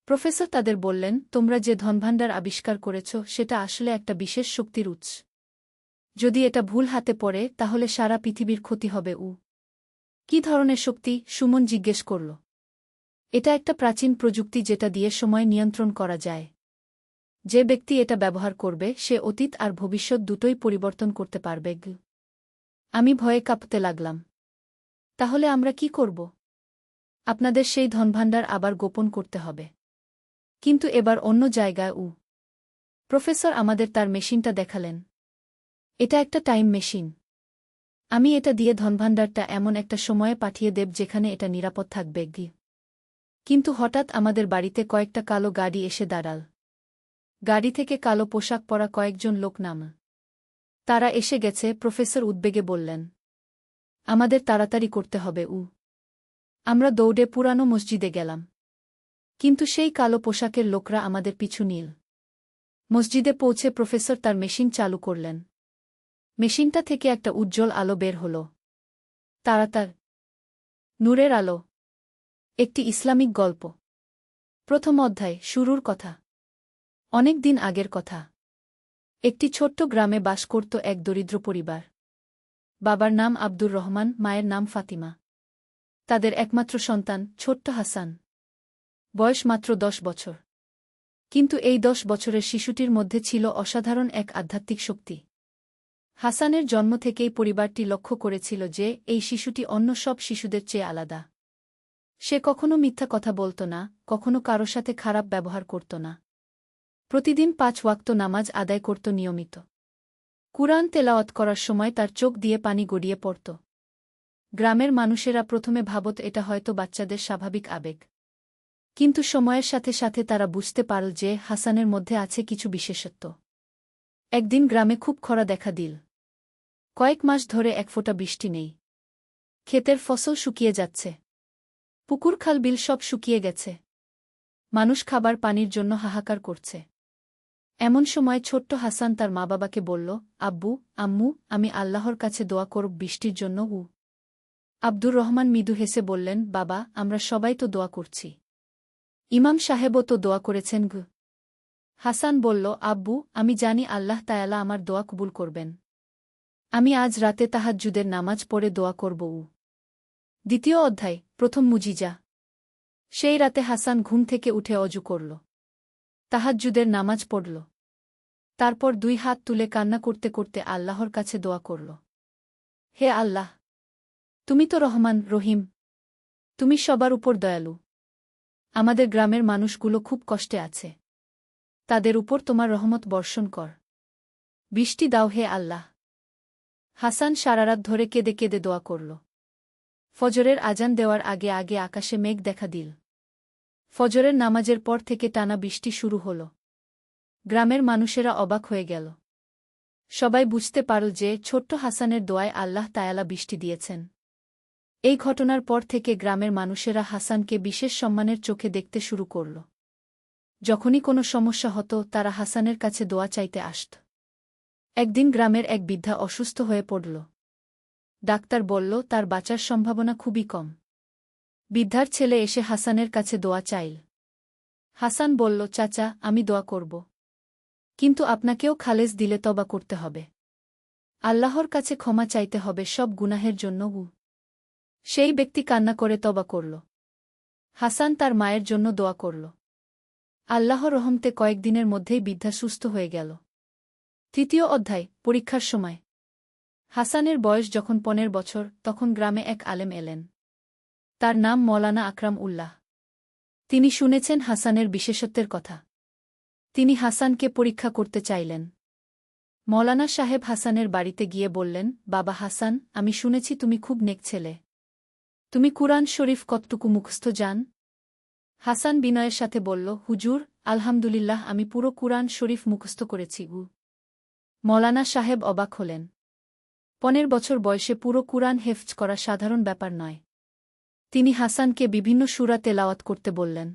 প্রফেসর তাদের বললেন, তোমরা যে ধনভাণ্ডার আবিষ্কার করেছ সেটা আসলে একটা বিশেষ শক্তির উৎস। যদি এটা ভুল হাতে পড়ে তাহলে সারা পৃথিবীর ক্ষতি হবে। কি ধরনের শক্তি? সুমন জিজ্ঞেস করল। এটা একটা প্রাচীন প্রযুক্তি যেটা দিয়ে সময় নিয়ন্ত্রণ করা যায়। যে ব্যক্তি এটা ব্যবহার করবে সে অতীত আর ভবিষ্যৎ দুটোই পরিবর্তন করতে পারবে। আমি ভয়ে কাঁপতে লাগলাম। তাহলে আমরা কি করব? আপনাদের সেই ধনভাণ্ডার আবার গোপন করতে হবে। কিন্তু এবার অন্য জায়গায়। প্রফেসর আমাদের তার মেশিনটা দেখালেন। এটা একটা টাইম মেশিন। আমি এটা দিয়ে ধনভাণ্ডারটা এমন একটা সময়ে পাঠিয়ে দেব যেখানে এটা নিরাপদ থাকবে। কিন্তু হঠাৎ আমাদের বাড়িতে কয়েকটা কালো গাড়ি এসে দাঁড়াল। গাড়ি থেকে কালো পোশাক পরা কয়েকজন লোক নাম। তারা এসে গেছে, প্রফেসর উদ্বেগে বললেন। আমাদের তাড়াতাড়ি করতে হবে। আমরা দৌড়ে পুরানো মসজিদে গেলাম। কিন্তু সেই কালো পোশাকের লোকরা আমাদের পিছু নিল। মসজিদে পৌঁছে প্রফেসর তার মেশিন চালু করলেন। মেশিনটা থেকে একটা উজ্জ্বল আলো বের হল। তাড়াতাড় নূরের আলো। একটি ইসলামিক গল্প। প্রথম অধ্যায়, শুরুর কথা। অনেক দিন আগের কথা। একটি ছোট্ট গ্রামে বাস করত এক দরিদ্র পরিবার। বাবার নাম আব্দুর রহমান, মায়ের নাম ফাতিমা। তাদের একমাত্র সন্তান ছোট্ট হাসান। বয়স মাত্র 10 বছর। কিন্তু এই 10 বছরের শিশুটির মধ্যে ছিল অসাধারণ এক আধ্যাত্মিক শক্তি। হাসানের জন্ম থেকেই পরিবারটি লক্ষ্য করেছিল যে এই শিশুটি অন্য সব শিশুদের চেয়ে আলাদা। সে কখনো মিথ্যা কথা বলত না, কখনো কারো সাথে খারাপ ব্যবহার করত না। প্রতিদিন 5 ওয়াক্ত নামাজ আদায় করত নিয়মিত। কুরআন তেলাওয়াত করার সময় তার চোখ দিয়ে পানি গড়িয়ে পড়ত। গ্রামের মানুষেরা প্রথমে ভাবত এটা হয়তো বাচ্চাদের স্বাভাবিক আবেগ। কিন্তু সময়ের সাথে সাথে তারা বুঝতে পারল যে হাসানের মধ্যে আছে কিছু বিশেষত্ব। একদিন গ্রামে খুব খরা দেখা দিল। কয়েক মাস ধরে এক ফোঁটা বৃষ্টি নেই। ক্ষেতের ফসল শুকিয়ে যাচ্ছে। পুকুর খাল বিল সব শুকিয়ে গেছে। মানুষ খাবার পানির জন্য হাহাকার করছে। এমন সময় ছোট্ট হাসান তার মা বাবাকে বলল, আব্বু, আম্মু, আমি আল্লাহর কাছে দোয়া করব বৃষ্টির জন্য। আব্দুর রহমান মৃদু হেসে বললেন, বাবা, আমরা সবাই তো দোয়া করছি। ইমাম সাহেবও তো দোয়া করেছেন। হাসান বলল, আব্বু, আমি জানি আল্লাহ তায়ালা আমার দোয়া কবুল করবেন। আমি আজ রাতে তাহাজ্জুদের নামাজ পড়ে দোয়া করব। দ্বিতীয় অধ্যায়, প্রথম মুজিজা। সেই রাতে হাসান ঘুম থেকে উঠে অজু করল। তাহাজ্জুদের নামাজ পড়ল। তারপর 2 হাত তুলে কান্না করতে করতে আল্লাহর কাছে দোয়া করল। হে আল্লাহ! তুমি তো রহমান, রহিম। তুমি সবার উপর দয়ালু। আমাদের গ্রামের মানুষগুলো খুব কষ্টে আছে। তাদের উপর তোমার রহমত বর্ষণ কর। বৃষ্টি দাও হে আল্লাহ। হাসান সারারাত ধরে কেঁদে কেঁদে দোয়া করল। ফজরের আজান দেওয়ার আগে আগে আকাশে মেঘ দেখা দিল। ফজরের নামাজের পর থেকে টানা বৃষ্টি শুরু হল। গ্রামের মানুষেরা অবাক হয়ে গেল। সবাই বুঝতে পারল যে ছোট্ট হাসানের দোয়ায় আল্লাহ তায়ালা বৃষ্টি দিয়েছেন। এই ঘটনার পর থেকে গ্রামের মানুষেরা হাসানকে বিশেষ সম্মানের চোখে দেখতে শুরু করল। যখনই কোনো সমস্যা হতো তারা হাসানের কাছে দোয়া চাইতে আসত। একদিন গ্রামের এক বৃদ্ধা অসুস্থ হয়ে পড়ল। ডাক্তার বলল তার বাঁচার সম্ভাবনা খুবই কম। বৃদ্ধার ছেলে এসে হাসানের কাছে দোয়া চাইল। হাসান বলল, চাচা, আমি দোয়া করব। কিন্তু আপনাকেও খালেস দিলে তবা করতে হবে। আল্লাহর কাছে ক্ষমা চাইতে হবে সব গুনাহের জন্য। সেই ব্যক্তি কান্না করে তবা করল। হাসান তার মায়ের জন্য দোয়া করল। আল্লাহর রহমতে কয়েকদিনের মধ্যেই বৃদ্ধা সুস্থ হয়ে গেল। তৃতীয় অধ্যায়, পরীক্ষার সময়। হাসানের বয়স যখন 15 বছর, তখন গ্রামে এক আলেম এলেন। তার নাম মওলানা আকরাম উল্লাহ। তিনি শুনেছেন হাসানের বিশেষত্বের কথা। তিনি হাসানকে পরীক্ষা করতে চাইলেন। মওলানা সাহেব হাসানের বাড়িতে গিয়ে বললেন, বাবা হাসান, আমি শুনেছি তুমি খুব নেক ছেলে। তুমি কুরআন শরীফ কতটুকু মুখস্থ জান? হাসান বিনয়ের সাথে বলল, হুজুর, আলহামদুলিল্লাহ, আমি পুরো কুরআন শরীফ মুখস্থ করেছি। মওলানা সাহেব অবাক হলেন। 15 বছর বয়সে পুরো কুরআন হেফজ করা সাধারণ ব্যাপার নয়। তিনি হাসানকে বিভিন্ন সূরা তেলাওয়াত করতে বললেন।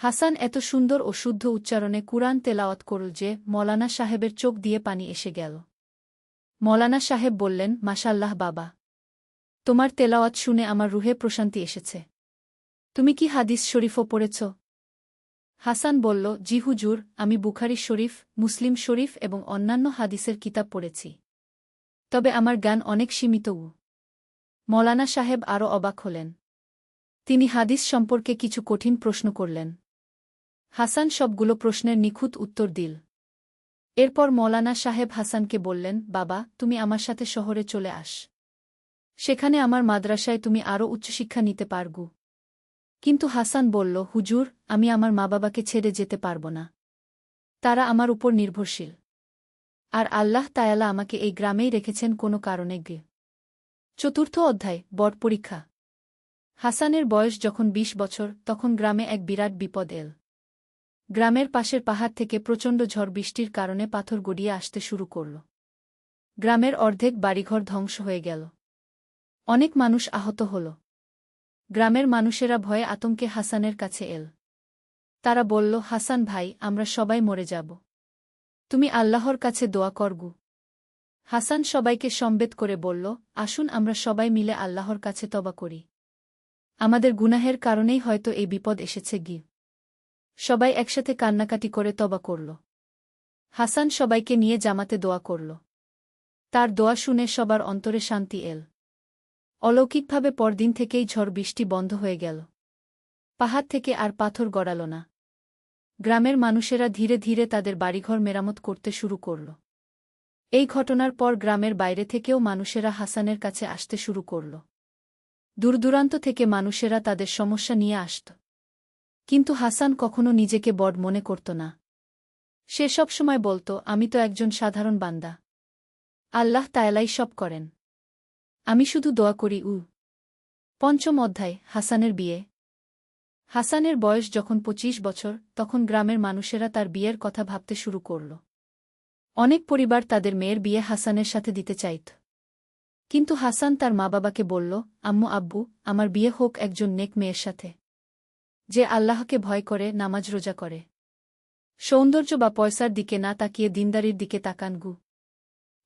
হাসান এত সুন্দর ও শুদ্ধ উচ্চারণে কুরআন তেলাওয়াত করল যে মওলানা সাহেবের চোখ দিয়ে পানি এসে গেল। মওলানা সাহেব বললেন, মাশাআল্লাহ বাবা! তোমার তেলাওয়াত শুনে আমার রুহে প্রশান্তি এসেছে। তুমি কি হাদিস শরীফও পড়েছ? হাসান বলল, জি হুজুর, আমি বুখারী শরীফ, মুসলিম শরীফ এবং অন্যান্য হাদিসের কিতাব পড়েছি। তবে আমার জ্ঞান অনেক সীমিত। মওলানা সাহেব আরও অবাক হলেন। তিনি হাদিস সম্পর্কে কিছু কঠিন প্রশ্ন করলেন। হাসান সবগুলো প্রশ্নের নিখুঁত উত্তর দিল। এরপর মওলানা সাহেব হাসানকে বললেন, বাবা, তুমি আমার সাথে শহরে চলে আস। সেখানে আমার মাদ্রাসায় তুমি আরও উচ্চশিক্ষা নিতে পারগু। কিন্তু হাসান বলল, হুজুর, আমি আমার মা বাবাকে ছেড়ে যেতে পারব না। তারা আমার উপর নির্ভরশীল। আর আল্লাহ তায়ালা আমাকে এই গ্রামেই রেখেছেন কোনো কারণে। চতুর্থ অধ্যায়, বড় পরীক্ষা। হাসানের বয়স যখন 20 বছর, তখন গ্রামে এক বিরাট বিপদ এল। গ্রামের পাশের পাহাড় থেকে প্রচণ্ড ঝড় বৃষ্টির কারণে পাথর গড়িয়ে আসতে শুরু করল। গ্রামের অর্ধেক বাড়িঘর ধ্বংস হয়ে গেল। অনেক মানুষ আহত হল। গ্রামের মানুষেরা ভয়ে আতঙ্কে হাসানের কাছে এল। তারা বলল, হাসান ভাই, আমরা সবাই মরে যাব। তুমি আল্লাহর কাছে দোয়া করগু। হাসান সবাইকে সম্বেত করে বলল, আসুন আমরা সবাই মিলে আল্লাহর কাছে তওবা করি। আমাদের গুনাহের কারণেই হয়তো এই বিপদ এসেছে। সবাই একসাথে কান্নাকাটি করে তওবা করল। হাসান সবাইকে নিয়ে জামাতে দোয়া করল। তার দোয়া শুনে সবার অন্তরে শান্তি এল। অলৌকিকভাবে পরদিন থেকেই ঝড় বৃষ্টি বন্ধ হয়ে গেল। পাহাড় থেকে আর পাথর গড়াল না। গ্রামের মানুষেরা ধীরে ধীরে তাদের বাড়িঘর মেরামত করতে শুরু করল। এই ঘটনার পর গ্রামের বাইরে থেকেও মানুষেরা হাসানের কাছে আসতে শুরু করল। দূরদূরান্ত থেকে মানুষেরা তাদের সমস্যা নিয়ে আসত। কিন্তু হাসান কখনো নিজেকে বড় মনে করত না। সে সব সময় বলত, আমি তো একজন সাধারণ বান্দা। আল্লাহ তায়ালাই সব করেন। আমি শুধু দোয়া করি। পঞ্চম অধ্যায়, হাসানের বিয়ে। হাসানের বয়স যখন 25 বছর, তখন গ্রামের মানুষেরা তার বিয়ের কথা ভাবতে শুরু করল। অনেক পরিবার তাদের মেয়ের বিয়ে হাসানের সাথে দিতে চাইত। কিন্তু হাসান তার মা-বাবাকে বলল, আম্মু আব্বু, আমার বিয়ে হোক একজন নেক মেয়ের সাথে, যে আল্লাহকে ভয় করে, নামাজ রোজা করে, সৌন্দর্য বা পয়সার দিকে না তাকিয়ে দিনদারির দিকে তাকান।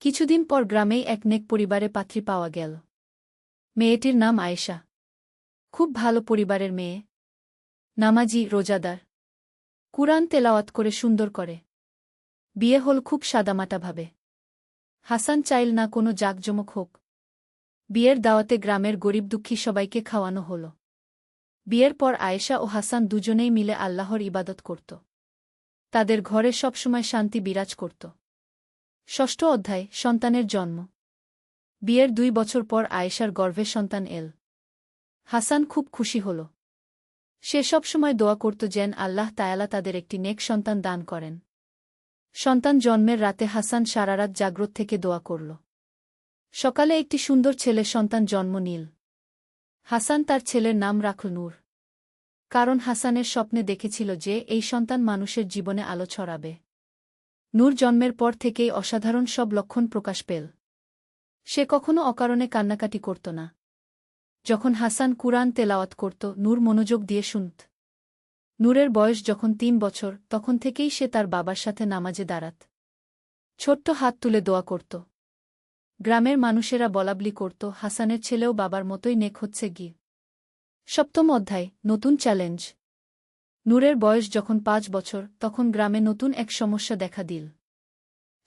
কিছুদিন পর গ্রামেই এক নেক পরিবারে পাত্রী পাওয়া গেল। মেয়েটির নাম আয়েশা। খুব ভালো পরিবারের মেয়ে, নামাজি, রোজাদার, কুরআন তেলাওয়াত করে সুন্দর করে। বিয়ে হল খুব সাদামাটাভাবে। হাসান চাইল না কোনো জাঁকজমক হোক। বিয়ের দাওয়াতে গ্রামের গরিব দুঃখী সবাইকে খাওয়ানো হল। বিয়ের পর আয়েশা ও হাসান দুজনেই মিলে আল্লাহর ইবাদত করত। তাদের ঘরে সবসময় শান্তি বিরাজ করত। ষষ্ঠ অধ্যায়, সন্তানের জন্ম। বিয়ের 2 বছর পর আয়েশার গর্ভে সন্তান এল। হাসান খুব খুশি হল। সে সবসময় দোয়া করত যেন আল্লাহ তায়ালা তাদের একটি নেক সন্তান দান করেন। সন্তান জন্মের রাতে হাসান সারারাত জাগ্রত থেকে দোয়া করল। সকালে একটি সুন্দর ছেলে সন্তান জন্ম নিল। হাসান তার ছেলের নাম রাখল নূর। কারণ হাসানের স্বপ্নে দেখেছিল যে এই সন্তান মানুষের জীবনে আলো ছড়াবে। নূর জন্মের পর থেকেই অসাধারণ সব লক্ষণ প্রকাশ পেল। সে কখনো অকারণে কান্নাকাটি করত না। যখন হাসান কুরআন তেলাওয়াত করত, নূর মনোযোগ দিয়ে শুনত। নূরের বয়স যখন 3 বছর, তখন থেকেই সে তার বাবার সাথে নামাজে দাঁড়াত। ছোট্ট হাত তুলে দোয়া করত। গ্রামের মানুষেরা বলাবলি করত, হাসানের ছেলেও বাবার মতোই নেক হচ্ছে। সপ্তম অধ্যায়, নতুন চ্যালেঞ্জ। নূরের বয়স যখন 5 বছর, তখন গ্রামে নতুন এক সমস্যা দেখা দিল।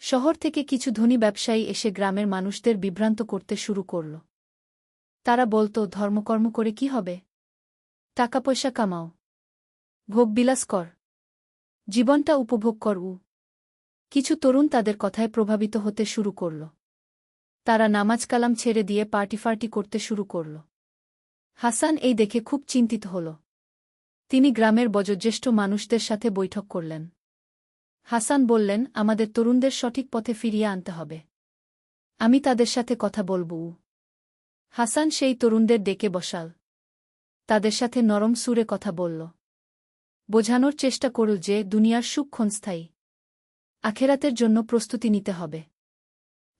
শহর থেকে কিছু ধনী ব্যবসায়ী এসে গ্রামের মানুষদের বিভ্রান্ত করতে শুরু করল। তারা বলত, ধর্মকর্ম করে কি হবে? টাকা পয়সা কামাও, ভোগবিলাস কর, জীবনটা উপভোগ কর। কিছু তরুণ তাদের কথায় প্রভাবিত হতে শুরু করল। তারা নামাজ কালাম ছেড়ে দিয়ে পার্টি করতে শুরু করল। হাসান এই দেখে খুব চিন্তিত হল। তিনি গ্রামের বয়োজ্যেষ্ঠ মানুষদের সাথে বৈঠক করলেন। হাসান বললেন, আমাদের তরুণদের সঠিক পথে ফিরিয়ে আনতে হবে। আমি তাদের সাথে কথা বলব। হাসান সেই তরুণদের ডেকে বসাল। তাদের সাথে নরম সুরে কথা বলল। বোঝানোর চেষ্টা করল যে দুনিয়ার সুখ ক্ষণস্থায়ী। আখেরাতের জন্য প্রস্তুতি নিতে হবে।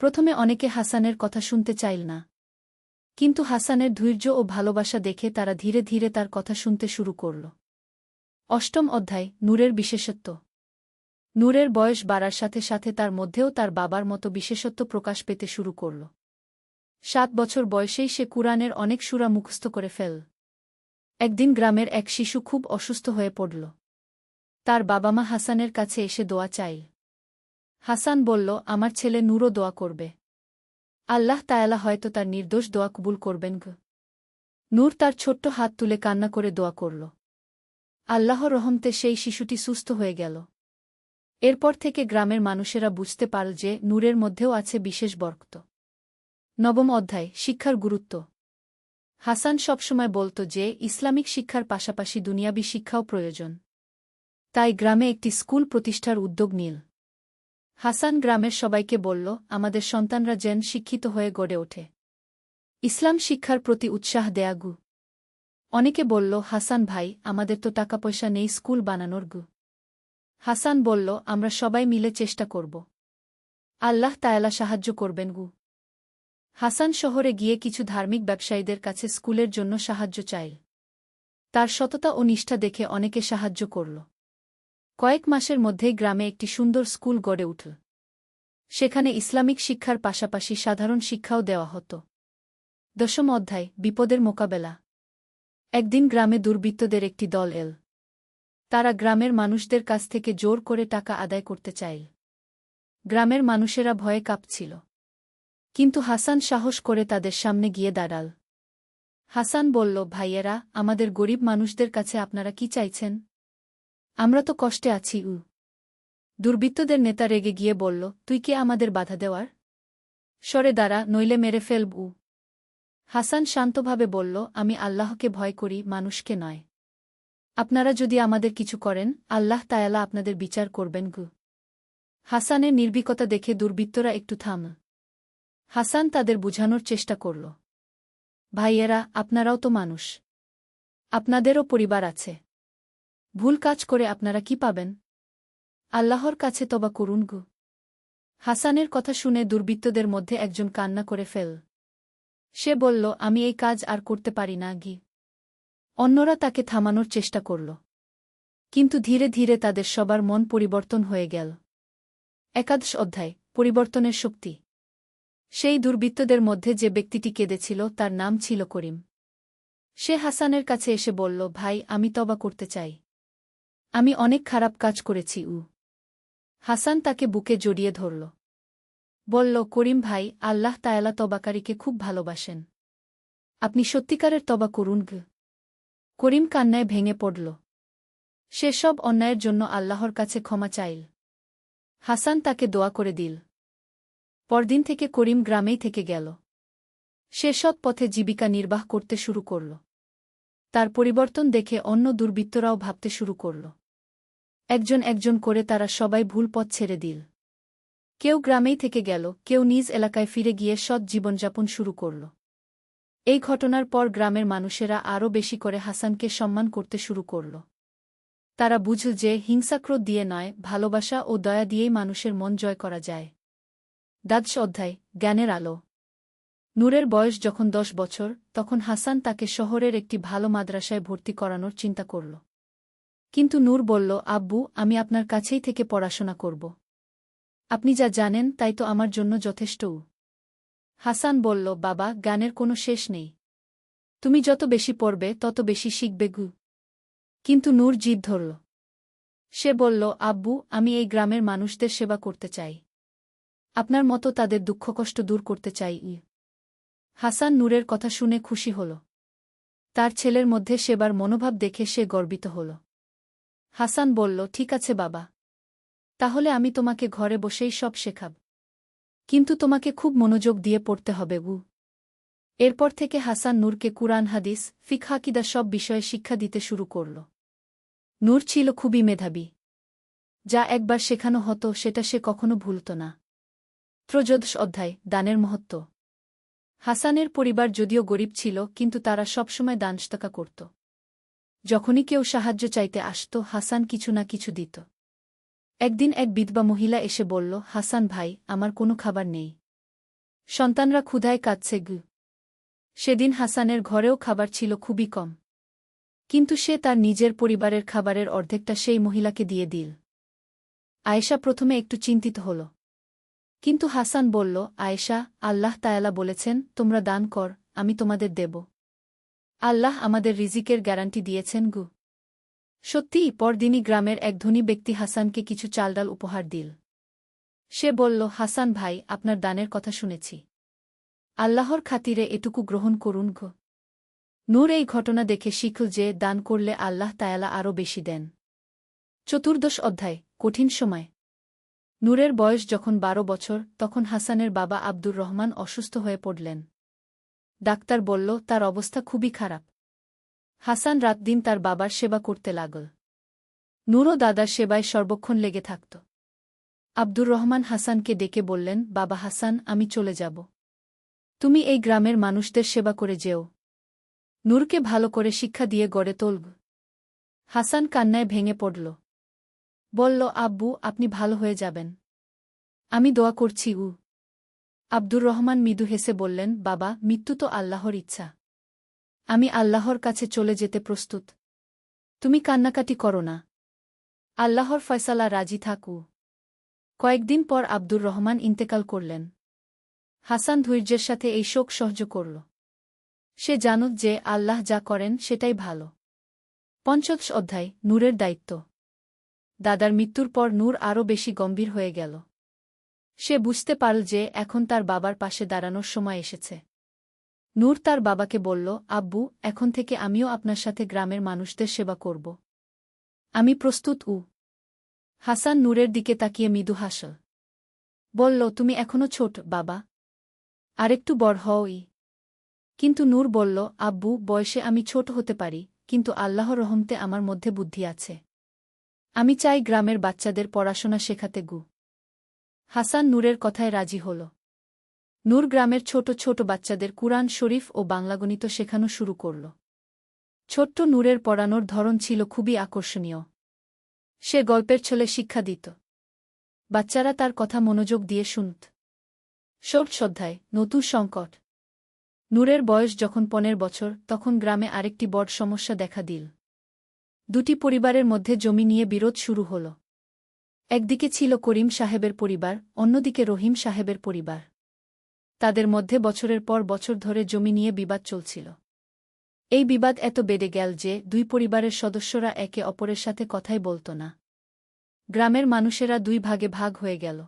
প্রথমে অনেকে হাসানের কথা শুনতে চাইল না। কিন্তু হাসানের ধৈর্য ও ভালোবাসা দেখে তারা ধীরে ধীরে তার কথা শুনতে শুরু করল। অষ্টম অধ্যায়, নূরের বিশেষত্ব। নূরের বয়স বাড়ার সাথে সাথে তার মধ্যেও তার বাবার মতো বিশেষত্ব প্রকাশ পেতে শুরু করল। 7 বছর বয়সেই সে কুরআনের অনেক সূরা মুখস্থ করে ফেল। একদিন গ্রামের এক শিশু খুব অসুস্থ হয়ে পড়ল। তার বাবা মা হাসানের কাছে এসে দোয়া চাইল। হাসান বলল, আমার ছেলে নূরও দোয়া করবে। আল্লাহ তায়ালা হয়তো তার নির্দোষ দোয়া কবুল করবেন। নূর তার ছোট্ট হাত তুলে কান্না করে দোয়া করল। আল্লাহর রহমতে সেই শিশুটি সুস্থ হয়ে গেল। এরপর থেকে গ্রামের মানুষেরা বুঝতে পারল যে নূরের মধ্যেও আছে বিশেষ বরকত। নবম অধ্যায়, শিক্ষার গুরুত্ব। হাসান সবসময় বলত যে ইসলামিক শিক্ষার পাশাপাশি দুনিয়াবি শিক্ষাও প্রয়োজন। তাই গ্রামে একটি স্কুল প্রতিষ্ঠার উদ্যোগ নিল। হাসান গ্রামের সবাইকে বলল, আমাদের সন্তানরা যেন শিক্ষিত হয়ে গড়ে ওঠে। ইসলাম শিক্ষার প্রতি উৎসাহ দেয়া। অনেকে বলল, হাসান ভাই, আমাদের তো টাকা পয়সা নেই স্কুল বানানোর। হাসান বলল, আমরা সবাই মিলে চেষ্টা করব। আল্লাহ তায়ালা সাহায্য করবেন। হাসান শহরে গিয়ে কিছু ধার্মিক ব্যবসায়ীদের কাছে স্কুলের জন্য সাহায্য চাইল। তার সততা ও নিষ্ঠা দেখে অনেকে সাহায্য করল। কয়েক মাসের মধ্যেই গ্রামে একটি সুন্দর স্কুল গড়ে উঠল। সেখানে ইসলামিক শিক্ষার পাশাপাশি সাধারণ শিক্ষাও দেওয়া হতো। দশম অধ্যায়, বিপদের মোকাবেলা। একদিন গ্রামে দুর্বৃত্তদের একটি দল এল। তারা গ্রামের মানুষদের কাছ থেকে জোর করে টাকা আদায় করতে চাইল। গ্রামের মানুষেরা ভয়ে কাঁপছিল। কিন্তু হাসান সাহস করে তাদের সামনে গিয়ে দাঁড়াল। হাসান বলল, ভাইয়েরা, আমাদের গরিব মানুষদের কাছে আপনারা কি চাইছেন? আমরা তো কষ্টে আছি। দুর্বৃত্তদের নেতা রেগে গিয়ে বলল, তুই কে আমাদের বাধা দেওয়ার? সরে দাঁড়া, নইলে মেরে ফেলব। হাসান শান্তভাবে বলল, আমি আল্লাহকে ভয় করি, মানুষকে নয়। আপনারা যদি আমাদের কিছু করেন, আল্লাহ তায়ালা আপনাদের বিচার করবেন। হাসানের নির্ভীকতা দেখে দুর্বৃত্তরা একটু থাম। হাসান তাদের বুঝানোর চেষ্টা করল, ভাইয়েরা, আপনারাও তো মানুষ। আপনাদেরও পরিবার আছে। ভুল কাজ করে আপনারা কি পাবেন? আল্লাহর কাছে তওবা করুন। হাসানের কথা শুনে দুর্বৃত্তদের মধ্যে একজন কান্না করে ফেল। সে বলল, আমি এই কাজ আর করতে পারি না। অন্যরা তাকে থামানোর চেষ্টা করল। কিন্তু ধীরে ধীরে তাদের সবার মন পরিবর্তন হয়ে গেল। একাদশ অধ্যায়, পরিবর্তনের শক্তি। সেই দুর্বৃত্তদের মধ্যে যে ব্যক্তিটি কেঁদেছিল তার নাম ছিল করিম। সে হাসানের কাছে এসে বলল, ভাই, আমি তওবা করতে চাই। আমি অনেক খারাপ কাজ করেছি। হাসান তাকে বুকে জড়িয়ে ধরল। বলল, করিম ভাই, আল্লাহ তায়ালা তওবাকারীকে খুব ভালোবাসেন। আপনি সত্যিকারের তওবা করুন। করিম কান্নায় ভেঙে পড়ল। সে সব অন্যায়ের জন্য আল্লাহর কাছে ক্ষমা চাইল। হাসান তাকে দোয়া করে দিল। পরদিন থেকে করিম গ্রামেই থেকে গেল। সে সৎ পথে জীবিকা নির্বাহ করতে শুরু করল। তার পরিবর্তন দেখে অন্য দুর্বৃত্তরাও ভাবতে শুরু করল। একজন একজন করে তারা সবাই ভুল পথ ছেড়ে দিল। কেউ গ্রামেই থেকে গেল, কেউ নিজ এলাকায় ফিরে গিয়ে সৎ জীবনযাপন শুরু করল। এই ঘটনার পর গ্রামের মানুষেরা আরও বেশি করে হাসানকে সম্মান করতে শুরু করল। তারা বুঝল যে হিংসাক্রোধ দিয়ে নয়, ভালোবাসা ও দয়া দিয়েই মানুষের মন জয় করা যায়। দ্বাদশ অধ্যায়, জ্ঞানের আলো। নূরের বয়স যখন 10 বছর, তখন হাসান তাকে শহরের একটি ভালো মাদ্রাসায় ভর্তি করানোর চিন্তা করল। কিন্তু নূর বলল, আব্বু, আমি আপনার কাছেই থেকে পড়াশোনা করব। আপনি যা জানেন তাই তো আমার জন্য যথেষ্ট। হাসান বলল, বাবা, জ্ঞানের কোনো শেষ নেই। তুমি যত বেশি পড়বে তত বেশি শিখবে। কিন্তু নূর জিদ ধরল। সে বলল, আব্বু, আমি এই গ্রামের মানুষদের সেবা করতে চাই। আপনার মতো তাদের দুঃখকষ্ট দূর করতে চাই। হাসান নূরের কথা শুনে খুশি হল। তার ছেলের মধ্যে সেবার মনোভাব দেখে সে গর্বিত হল। হাসান বলল, ঠিক আছে বাবা। তাহলে আমি তোমাকে ঘরে বসেই সব শেখাব। কিন্তু তোমাকে খুব মনোযোগ দিয়ে পড়তে হবে। এরপর থেকে হাসান নূরকে কুরআন, হাদিস, ফিকহ, আকীদা সব বিষয়ে শিক্ষা দিতে শুরু করল। নূর ছিল খুবই মেধাবী। যা একবার শেখানো হতো সেটা সে কখনো ভুলত না। ত্রয়োদশ অধ্যায়, দানের মহত্ব। হাসানের পরিবার যদিও গরিব ছিল, কিন্তু তারা সবসময় দানস্তকা করত। যখনই কেউ সাহায্য চাইতে আসত, হাসান কিছু না কিছু দিত। একদিন এক বিধবা মহিলা এসে বলল, হাসান ভাই, আমার কোনো খাবার নেই। সন্তানরা ক্ষুধায় কাঁদছে। সেদিন হাসানের ঘরেও খাবার ছিল খুবই কম। কিন্তু সে তার নিজের পরিবারের খাবারের অর্ধেকটা সেই মহিলাকে দিয়ে দিল। আয়েশা প্রথমে একটু চিন্তিত হল। কিন্তু হাসান বলল, আয়েশা, আল্লাহ তায়ালা বলেছেন, তোমরা দান কর, আমি তোমাদের দেব। আল্লাহ আমাদের রিজিকের গ্যারান্টি দিয়েছেন। সত্যিই পরদিনই গ্রামের এক ধনী ব্যক্তি হাসানকে কিছু চালডাল উপহার দিল। সে বলল, হাসান ভাই, আপনার দানের কথা শুনেছি। আল্লাহর খাতিরে এটুকু গ্রহণ করুন। নূর এই ঘটনা দেখে শিখল যে দান করলে আল্লাহ তায়ালা আরও বেশি দেন। চতুর্দশ অধ্যায়, কঠিন সময়। নূরের বয়স যখন 12 বছর, তখন হাসানের বাবা আব্দুর রহমান অসুস্থ হয়ে পড়লেন। ডাক্তার বলল, তার অবস্থা খুবই খারাপ। হাসান রাতদিন তার বাবার সেবা করতে লাগল। নূরও দাদার সেবায় সর্বক্ষণ লেগে থাকত। আব্দুর রহমান হাসানকে ডেকে বললেন, বাবা হাসান, আমি চলে যাব। তুমি এই গ্রামের মানুষদের সেবা করে যেও। নূরকে ভালো করে শিক্ষা দিয়ে গড়ে তোলব। হাসান কান্নায় ভেঙে পড়ল। বলল, আব্বু, আপনি ভালো হয়ে যাবেন। আমি দোয়া করছি। আব্দুর রহমান মৃদু হেসে বললেন, বাবা, মৃত্যু তো আল্লাহর ইচ্ছা। আমি আল্লাহর কাছে চলে যেতে প্রস্তুত। তুমি কান্নাকাটি করো না। আল্লাহর ফয়সালা রাজি থাকু। কয়েকদিন পর আব্দুর রহমান ইন্তেকাল করলেন। হাসান ধৈর্যের সাথে এই শোক সহ্য করল। সে জানত যে আল্লাহ যা করেন সেটাই ভালো। পঞ্চদশ অধ্যায়, নূরের দায়িত্ব। দাদার মৃত্যুর পর নূর আরও বেশি গম্ভীর হয়ে গেল। সে বুঝতে পারল যে এখন তার বাবার পাশে দাঁড়ানোর সময় এসেছে। নূর তার বাবাকে বলল, আব্বু, এখন থেকে আমিও আপনার সাথে গ্রামের মানুষদের সেবা করব। আমি প্রস্তুত। হাসান নূরের দিকে তাকিয়ে মৃদু হাসল। বলল, তুমি এখনো ছোট বাবা, আরেকটু বড় হওই। কিন্তু নূর বলল, আব্বু, বয়সে আমি ছোট হতে পারি, কিন্তু আল্লাহর রহমতে আমার মধ্যে বুদ্ধি আছে। আমি চাই গ্রামের বাচ্চাদের পড়াশোনা শেখাতে। হাসান নূরের কথায় রাজি হল। নূর গ্রামের ছোট ছোট বাচ্চাদের কুরআন শরীফ ও বাংলা গণিত শেখানো শুরু করল। ছোট্ট নূরের পড়ানোর ধরন ছিল খুবই আকর্ষণীয়। সে গল্পের ছলে শিক্ষা দিত। বাচ্চারা তার কথা মনোযোগ দিয়ে শুনত। শ্রদ্ধায় নতুন সংকট। নূরের বয়স যখন 15 বছর, তখন গ্রামে আরেকটি বড় সমস্যা দেখা দিল। দুটি পরিবারের মধ্যে জমি নিয়ে বিরোধ শুরু হল। একদিকে ছিল করিম সাহেবের পরিবার, অন্যদিকে রহিম সাহেবের পরিবার। তাদের মধ্যে বছরের পর বছর ধরে জমি নিয়ে বিবাদ চলছিল। এই বিবাদ এত বেড়ে গেল যে দুই পরিবারের সদস্যরা একে অপরের সাথে কথাই বলত না। গ্রামের মানুষেরা দুই ভাগে ভাগ হয়ে গেল।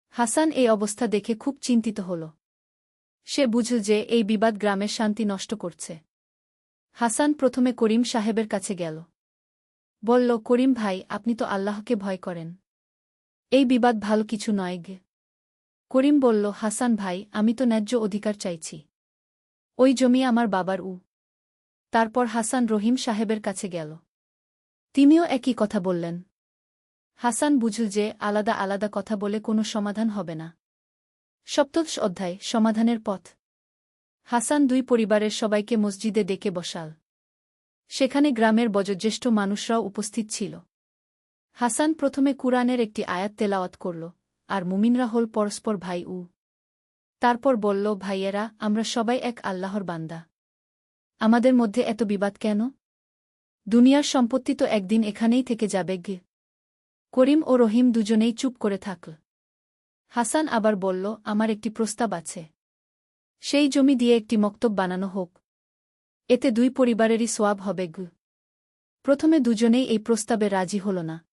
হাসান এই অবস্থা দেখে খুব চিন্তিত হল। সে বুঝল যে এই বিবাদ গ্রামের শান্তি নষ্ট করছে। হাসান প্রথমে করিম সাহেবের কাছে গেল। বলল, করিম ভাই, আপনি তো আল্লাহকে ভয় করেন। এই বিবাদ ভালো কিছু নয়। করিম বলল, হাসান ভাই, আমি তো ন্যায্য অধিকার চাইছি। ওই জমি আমার বাবার। তারপর হাসান রহিম সাহেবের কাছে গেল। তিনিও একই কথা বললেন। হাসান বুঝল যে আলাদা আলাদা কথা বলে কোনো সমাধান হবে না। সপ্তদশ অধ্যায়, সমাধানের পথ। হাসান দুই পরিবারের সবাইকে মসজিদে ডেকে বসাল। সেখানে গ্রামের বয়োজ্যেষ্ঠ মানুষরাও উপস্থিত ছিল। হাসান প্রথমে কুরআনের একটি আয়াত তেলাওয়াত করল, আর মুমিনরা হল পরস্পর ভাই। তারপর বলল, ভাইয়েরা, আমরা সবাই এক আল্লাহর বান্দা। আমাদের মধ্যে এত বিবাদ কেন? দুনিয়ার সম্পত্তি তো একদিন এখানেই থেকে যাবে। করিম ও রহিম দুজনেই চুপ করে থাকল। হাসান আবার বলল, আমার একটি প্রস্তাব আছে। সেই জমি দিয়ে একটি মক্তব বানানো হোক। এতে দুই পরিবারেরই সোয়াব হবে। প্রথমে দুজনেই এই প্রস্তাবে রাজি হল না।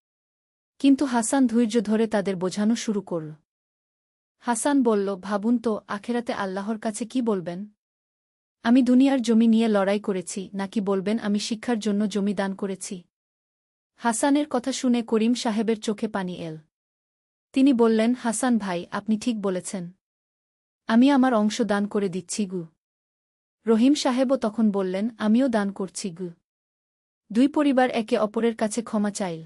কিন্তু হাসান ধৈর্য ধরে তাদের বোঝানো শুরু করল। হাসান বলল, ভাবুন তো, আখেরাতে আল্লাহর কাছে কি বলবেন? আমি দুনিয়ার জমি নিয়ে লড়াই করেছি, নাকি বলবেন আমি শিক্ষার জন্য জমি দান করেছি? হাসানের কথা শুনে করিম সাহেবের চোখে পানি এল। তিনি বললেন, হাসান ভাই, আপনি ঠিক বলেছেন। আমি আমার অংশ দান করে দিচ্ছি। রহিম সাহেবও তখন বললেন, আমিও দান করছি। দুই পরিবার একে অপরের কাছে ক্ষমা চাইল।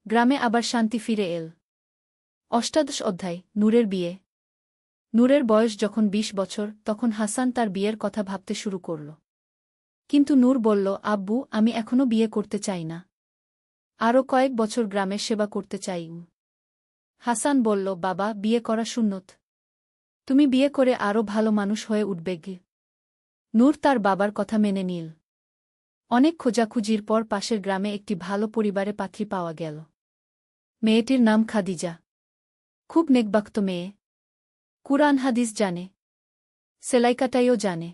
গ্রামে আবার শান্তি ফিরে এল। অষ্টাদশ অধ্যায়, নূরের বিয়ে। নূরের বয়স যখন 20 বছর, তখন হাসান তার বিয়ের কথা ভাবতে শুরু করল। কিন্তু নূর বলল, আব্বু, আমি এখনো বিয়ে করতে চাই না। আরও কয়েক বছর গ্রামের সেবা করতে চাই। হাসান বলল, বাবা, বিয়ে করা সুন্নত। তুমি বিয়ে করে আরও ভালো মানুষ হয়ে উঠবে। নূর তার বাবার কথা মেনে নিল। অনেক খোঁজাখুঁজির পর পাশের গ্রামে একটি ভালো পরিবারে পাত্রী পাওয়া গেল। মেয়েটির নাম খাদিজা। খুব নেকবাক্ত মেয়ে। কুরআন হাদিস জানে, সেলাইকাটাইও জানে।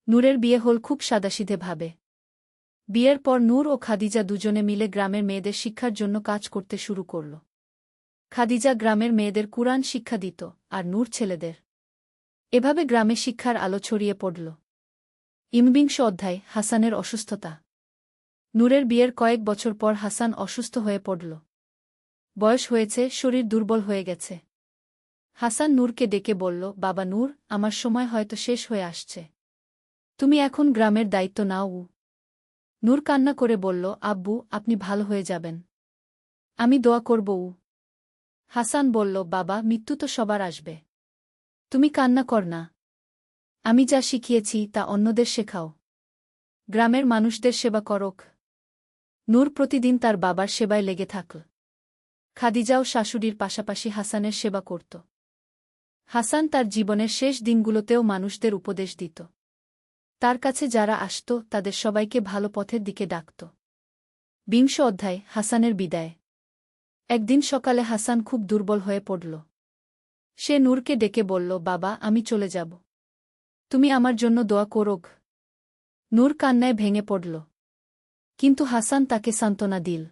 নূরের বিয়ে হল খুব সাদাসিধে ভাবে। বিয়ের পর নূর ও খাদিজা দুজনে মিলে গ্রামের মেয়েদের শিক্ষার জন্য কাজ করতে শুরু করল। খাদিজা গ্রামের মেয়েদের কুরআন শিক্ষা দিত, আর নূর ছেলেদের। এভাবে গ্রামে শিক্ষার আলো ছড়িয়ে পড়ল। বিংশ অধ্যায়, হাসানের অসুস্থতা। নূরের বিয়ের কয়েক বছর পর হাসান অসুস্থ হয়ে পড়ল। বয়স হয়েছে, শরীর দুর্বল হয়ে গেছে। হাসান নূরকে ডেকে বলল, বাবা নূর, আমার সময় হয়তো শেষ হয়ে আসছে। তুমি এখন গ্রামের দায়িত্ব নাও। নূর কান্না করে বলল, আব্বু, আপনি ভালো হয়ে যাবেন। আমি দোয়া করব। হাসান বলল, বাবা, মৃত্যু তো সবার আসবে। তুমি কান্না কর না। আমি যা শিখিয়েছি তা অন্যদের শেখাও। গ্রামের মানুষদের সেবা করক। নূর প্রতিদিন তার বাবার সেবায় লেগে থাকল। খাদিজাও শাশুড়ির পাশাপাশি হাসানের সেবা করত। হাসান তার জীবনের শেষ দিনগুলোতেও মানুষদের উপদেশ দিত। তার কাছে যারা আসত তাদের সবাইকে ভালো পথের দিকে ডাকত। বিংশ অধ্যায়, হাসানের বিদায়। একদিন সকালে হাসান খুব দুর্বল হয়ে পড়ল। সে নূরকে ডেকে বলল, বাবা, আমি চলে যাব। তুমি আমার জন্য দোয়া করোগ। নূর কান্নায় ভেঙে পড়ল। কিন্তু হাসান তাকে সান্ত্বনা দিল।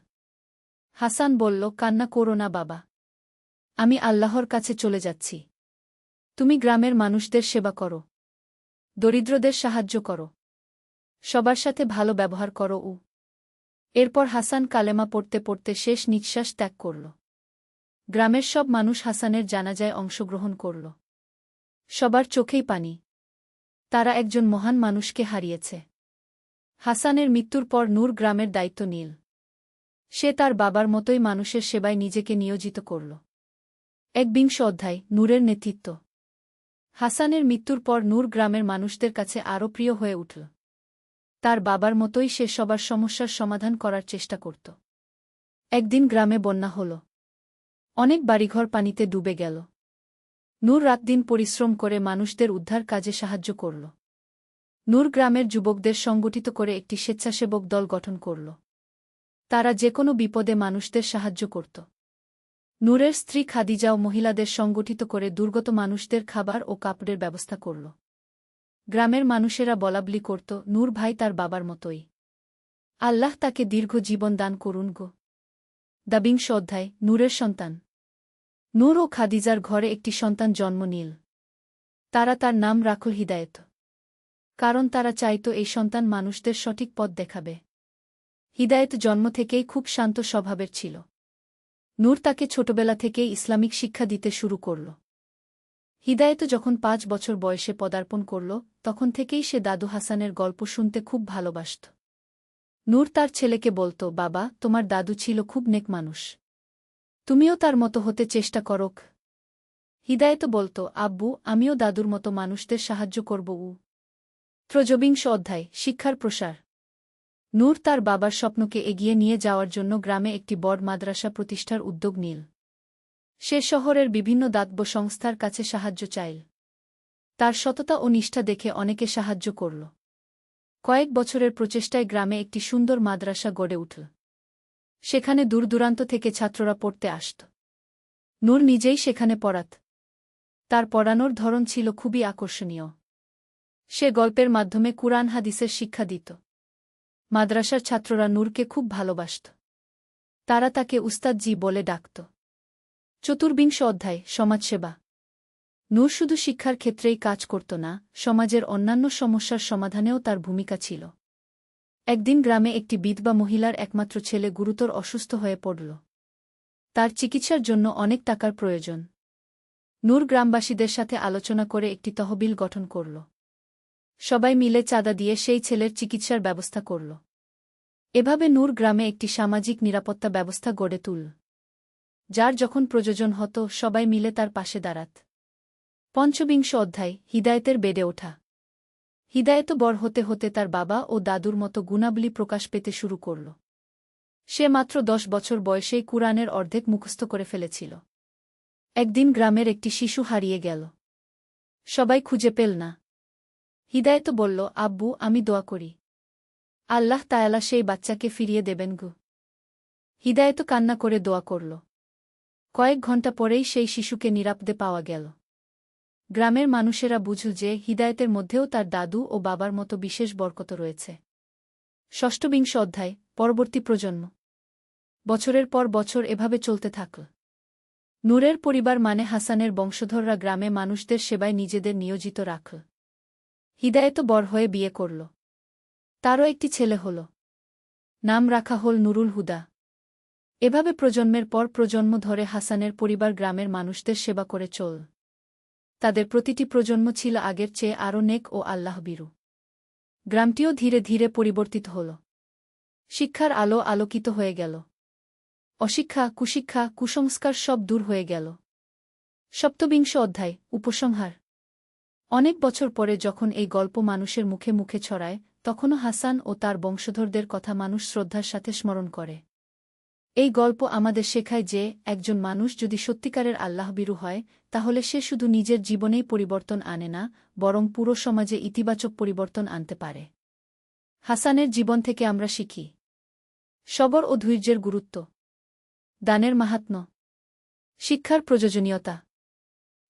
হাসান বলল, কান্না করো না বাবা। আমি আল্লাহর কাছে চলে যাচ্ছি। তুমি গ্রামের মানুষদের সেবা করো, দরিদ্রদের সাহায্য করো, সবার সাথে ভালো ব্যবহার করো। এরপর হাসান কালেমা পড়তে পড়তে শেষ নিঃশ্বাস ত্যাগ করল। গ্রামের সব মানুষ হাসানের জানাজায় অংশগ্রহণ করল। সবার চোখেই পানি। তারা একজন মহান মানুষকে হারিয়েছে। হাসানের মৃত্যুর পর নূর গ্রামের দায়িত্ব নিল। সে তার বাবার মতোই মানুষের সেবায় নিজেকে নিয়োজিত করল। ১ অধ্যায় নূরের নেতৃত্ব। হাসানের মৃত্যুর পর নূর গ্রামের মানুষদের কাছে আরও প্রিয় হয়ে উঠল। তার বাবার মতোই সে সবার সমস্যার সমাধান করার চেষ্টা করত। একদিন গ্রামে বন্যা হল। অনেক বাড়িঘর পানিতে ডুবে গেল। নূর রাতদিন পরিশ্রম করে মানুষদের উদ্ধার কাজে সাহায্য করল। নূর গ্রামের যুবকদের সংগঠিত করে একটি স্বেচ্ছাসেবক দল গঠন করল। তারা যে কোনো বিপদে মানুষদের সাহায্য করত। নূরের স্ত্রী খাদিজাও মহিলাদের সংগঠিত করে দুর্গত মানুষদের খাবার ও কাপড়ের ব্যবস্থা করল। গ্রামের মানুষেরা বলাবলি করত, নূর ভাই তার বাবার মতোই। আল্লাহ তাকে দীর্ঘ জীবন দান করুন গো। ২ অধ্যায় নূরের সন্তান। নূর ও খাদিজার ঘরে একটি সন্তান জন্ম নিল। তারা তার নাম রাখল হিদায়ত। কারণ তারা চাইত এই সন্তান মানুষদের সঠিক পথ দেখাবে। হিদায়ত জন্ম থেকেই খুব শান্ত স্বভাবের ছিল। নূর তাকে ছোটবেলা থেকেই ইসলামিক শিক্ষা দিতে শুরু করল। হিদায়ত যখন ৫ বছর বয়সে পদার্পণ করল, তখন থেকেই সে দাদু হাসানের গল্প শুনতে খুব ভালোবাসত। নূর তার ছেলেকে বলত, বাবা, তোমার দাদু ছিল খুব নেক মানুষ। তুমিও তার মতো হতে চেষ্টা করোক। হিদায়ত বলত, আব্বু, আমিও দাদুর মতো মানুষদের সাহায্য করব। ৩ অধ্যায় শিক্ষার প্রসার। নূর তার বাবার স্বপ্নকে এগিয়ে নিয়ে যাওয়ার জন্য গ্রামে একটি বড় মাদ্রাসা প্রতিষ্ঠার উদ্যোগ নিল। সে শহরের বিভিন্ন দাতব্য সংস্থার কাছে সাহায্য চাইল। তার সততা ও নিষ্ঠা দেখে অনেকে সাহায্য করল। কয়েক বছরের প্রচেষ্টায় গ্রামে একটি সুন্দর মাদ্রাসা গড়ে উঠল। সেখানে দূর-দূরান্ত থেকে ছাত্ররা পড়তে আসত। নূর নিজেই সেখানে পড়াত। তার পড়ানোর ধরন ছিল খুবই আকর্ষণীয়। সে গল্পের মাধ্যমে কুরআন হাদিসের শিক্ষা দিত। মাদ্রাসার ছাত্ররা নূরকে খুব ভালোবাসত। তারা তাকে উস্তাদজি বলে ডাকত। ৪ অধ্যায় সমাজসেবা। নূর শুধু শিক্ষার ক্ষেত্রেই কাজ করত না, সমাজের অন্যান্য সমস্যার সমাধানেও তার ভূমিকা ছিল। একদিন গ্রামে একটি বিধবা মহিলার একমাত্র ছেলে গুরুতর অসুস্থ হয়ে পড়ল। তার চিকিৎসার জন্য অনেক টাকার প্রয়োজন। নূর গ্রামবাসীদের সাথে আলোচনা করে একটি তহবিল গঠন করল। সবাই মিলে চাঁদা দিয়ে সেই ছেলের চিকিৎসার ব্যবস্থা করল। এভাবে নূর গ্রামে একটি সামাজিক নিরাপত্তা ব্যবস্থা গড়ে তুলল। যার যখন প্রয়োজন হতো, সবাই মিলে তার পাশে দাঁড়াত। ৫ অধ্যায় হিদায়তের বেড়ে ওঠা। হিদায়ত বড় হতে হতে তার বাবা ও দাদুর মতো গুণাবলী প্রকাশ পেতে শুরু করল। সে মাত্র ১০ বছর বয়সেই কুরআনের অর্ধেক মুখস্থ করে ফেলেছিল। একদিন গ্রামের একটি শিশু হারিয়ে গেল। সবাই খুঁজে পেল না। হিদায়ত বলল, আব্বু, আমি দোয়া করি, আল্লাহ তাআলা সেই বাচ্চাকে ফিরিয়ে দেবেন গো। হিদায়ত কান্না করে দোয়া করল। কয়েক ঘণ্টা পরেই সেই শিশুকে নিরাপদে পাওয়া গেল। গ্রামের মানুষেরা বুঝল যে হিদায়তের মধ্যেও তার দাদু ও বাবার মতো বিশেষ বরকত রয়েছে। ৬ অধ্যায় পরবর্তী প্রজন্ম। বছরের পর বছর এভাবে চলতে থাকল। নূরের পরিবার মানে হাসানের বংশধররা গ্রামে মানুষদের সেবায় নিজেদের নিয়োজিত রাখল। হিদায়ত বড় হয়ে বিয়ে করল। তারও একটি ছেলে হল। নাম রাখা হল নুরুল হুদা। এভাবে প্রজন্মের পর প্রজন্ম ধরে হাসানের পরিবার গ্রামের মানুষদের সেবা করে চল। তাদের প্রতিটি প্রজন্ম ছিল আগের চেয়ে আরও নেক ও আল্লাহভীরু। গ্রামটিও ধীরে ধীরে পরিবর্তিত হল। শিক্ষার আলো আলোকিত হয়ে গেল। অশিক্ষা, কুশিক্ষা, কুসংস্কার সব দূর হয়ে গেল। ৭ অধ্যায় উপসংহার। অনেক বছর পরে যখন এই গল্প মানুষের মুখে মুখে ছড়ায়, তখনও হাসান ও তার বংশধরদের কথা মানুষ শ্রদ্ধার সাথে স্মরণ করে। এই গল্প আমাদের শেখায় যে একজন মানুষ যদি সত্যিকারের আল্লাহভীরু হয়, তাহলে সে শুধু নিজের জীবনেই পরিবর্তন আনে না, বরং পুরো সমাজে ইতিবাচক পরিবর্তন আনতে পারে। হাসানের জীবন থেকে আমরা শিখি সবর ও ধৈর্যের গুরুত্ব, দানের মাহাত্ম্য, শিক্ষার প্রয়োজনীয়তা,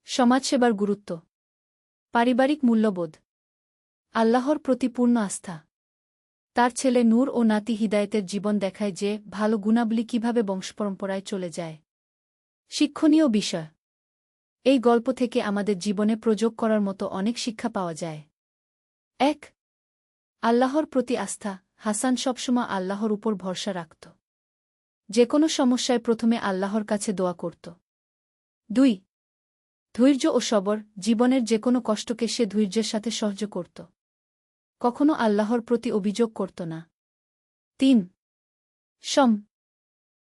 সমাজসেবার গুরুত্ব, পারিবারিক মূল্যবোধ, আল্লাহর প্রতি পূর্ণ আস্থা। তার ছেলে নূর ও নাতি হিদায়তের জীবন দেখায় যে ভালো গুণাবলী কিভাবে বংশপরম্পরায় চলে যায়। শিক্ষণীয় বিষয়। এই গল্প থেকে আমাদের জীবনে প্রয়োগ করার মতো অনেক শিক্ষা পাওয়া যায়। ১. আল্লাহর প্রতি আস্থা। হাসান সবসময় আল্লাহর উপর ভরসা রাখত। যে কোনো সমস্যায় প্রথমে আল্লাহর কাছে দোয়া করত। ২. ধৈর্য ও সবর। জীবনের যে কোনো কষ্টকে সে ধৈর্যের সাথে সহ্য করত। কখনো আল্লাহর প্রতি অভিযোগ করত না। ৩.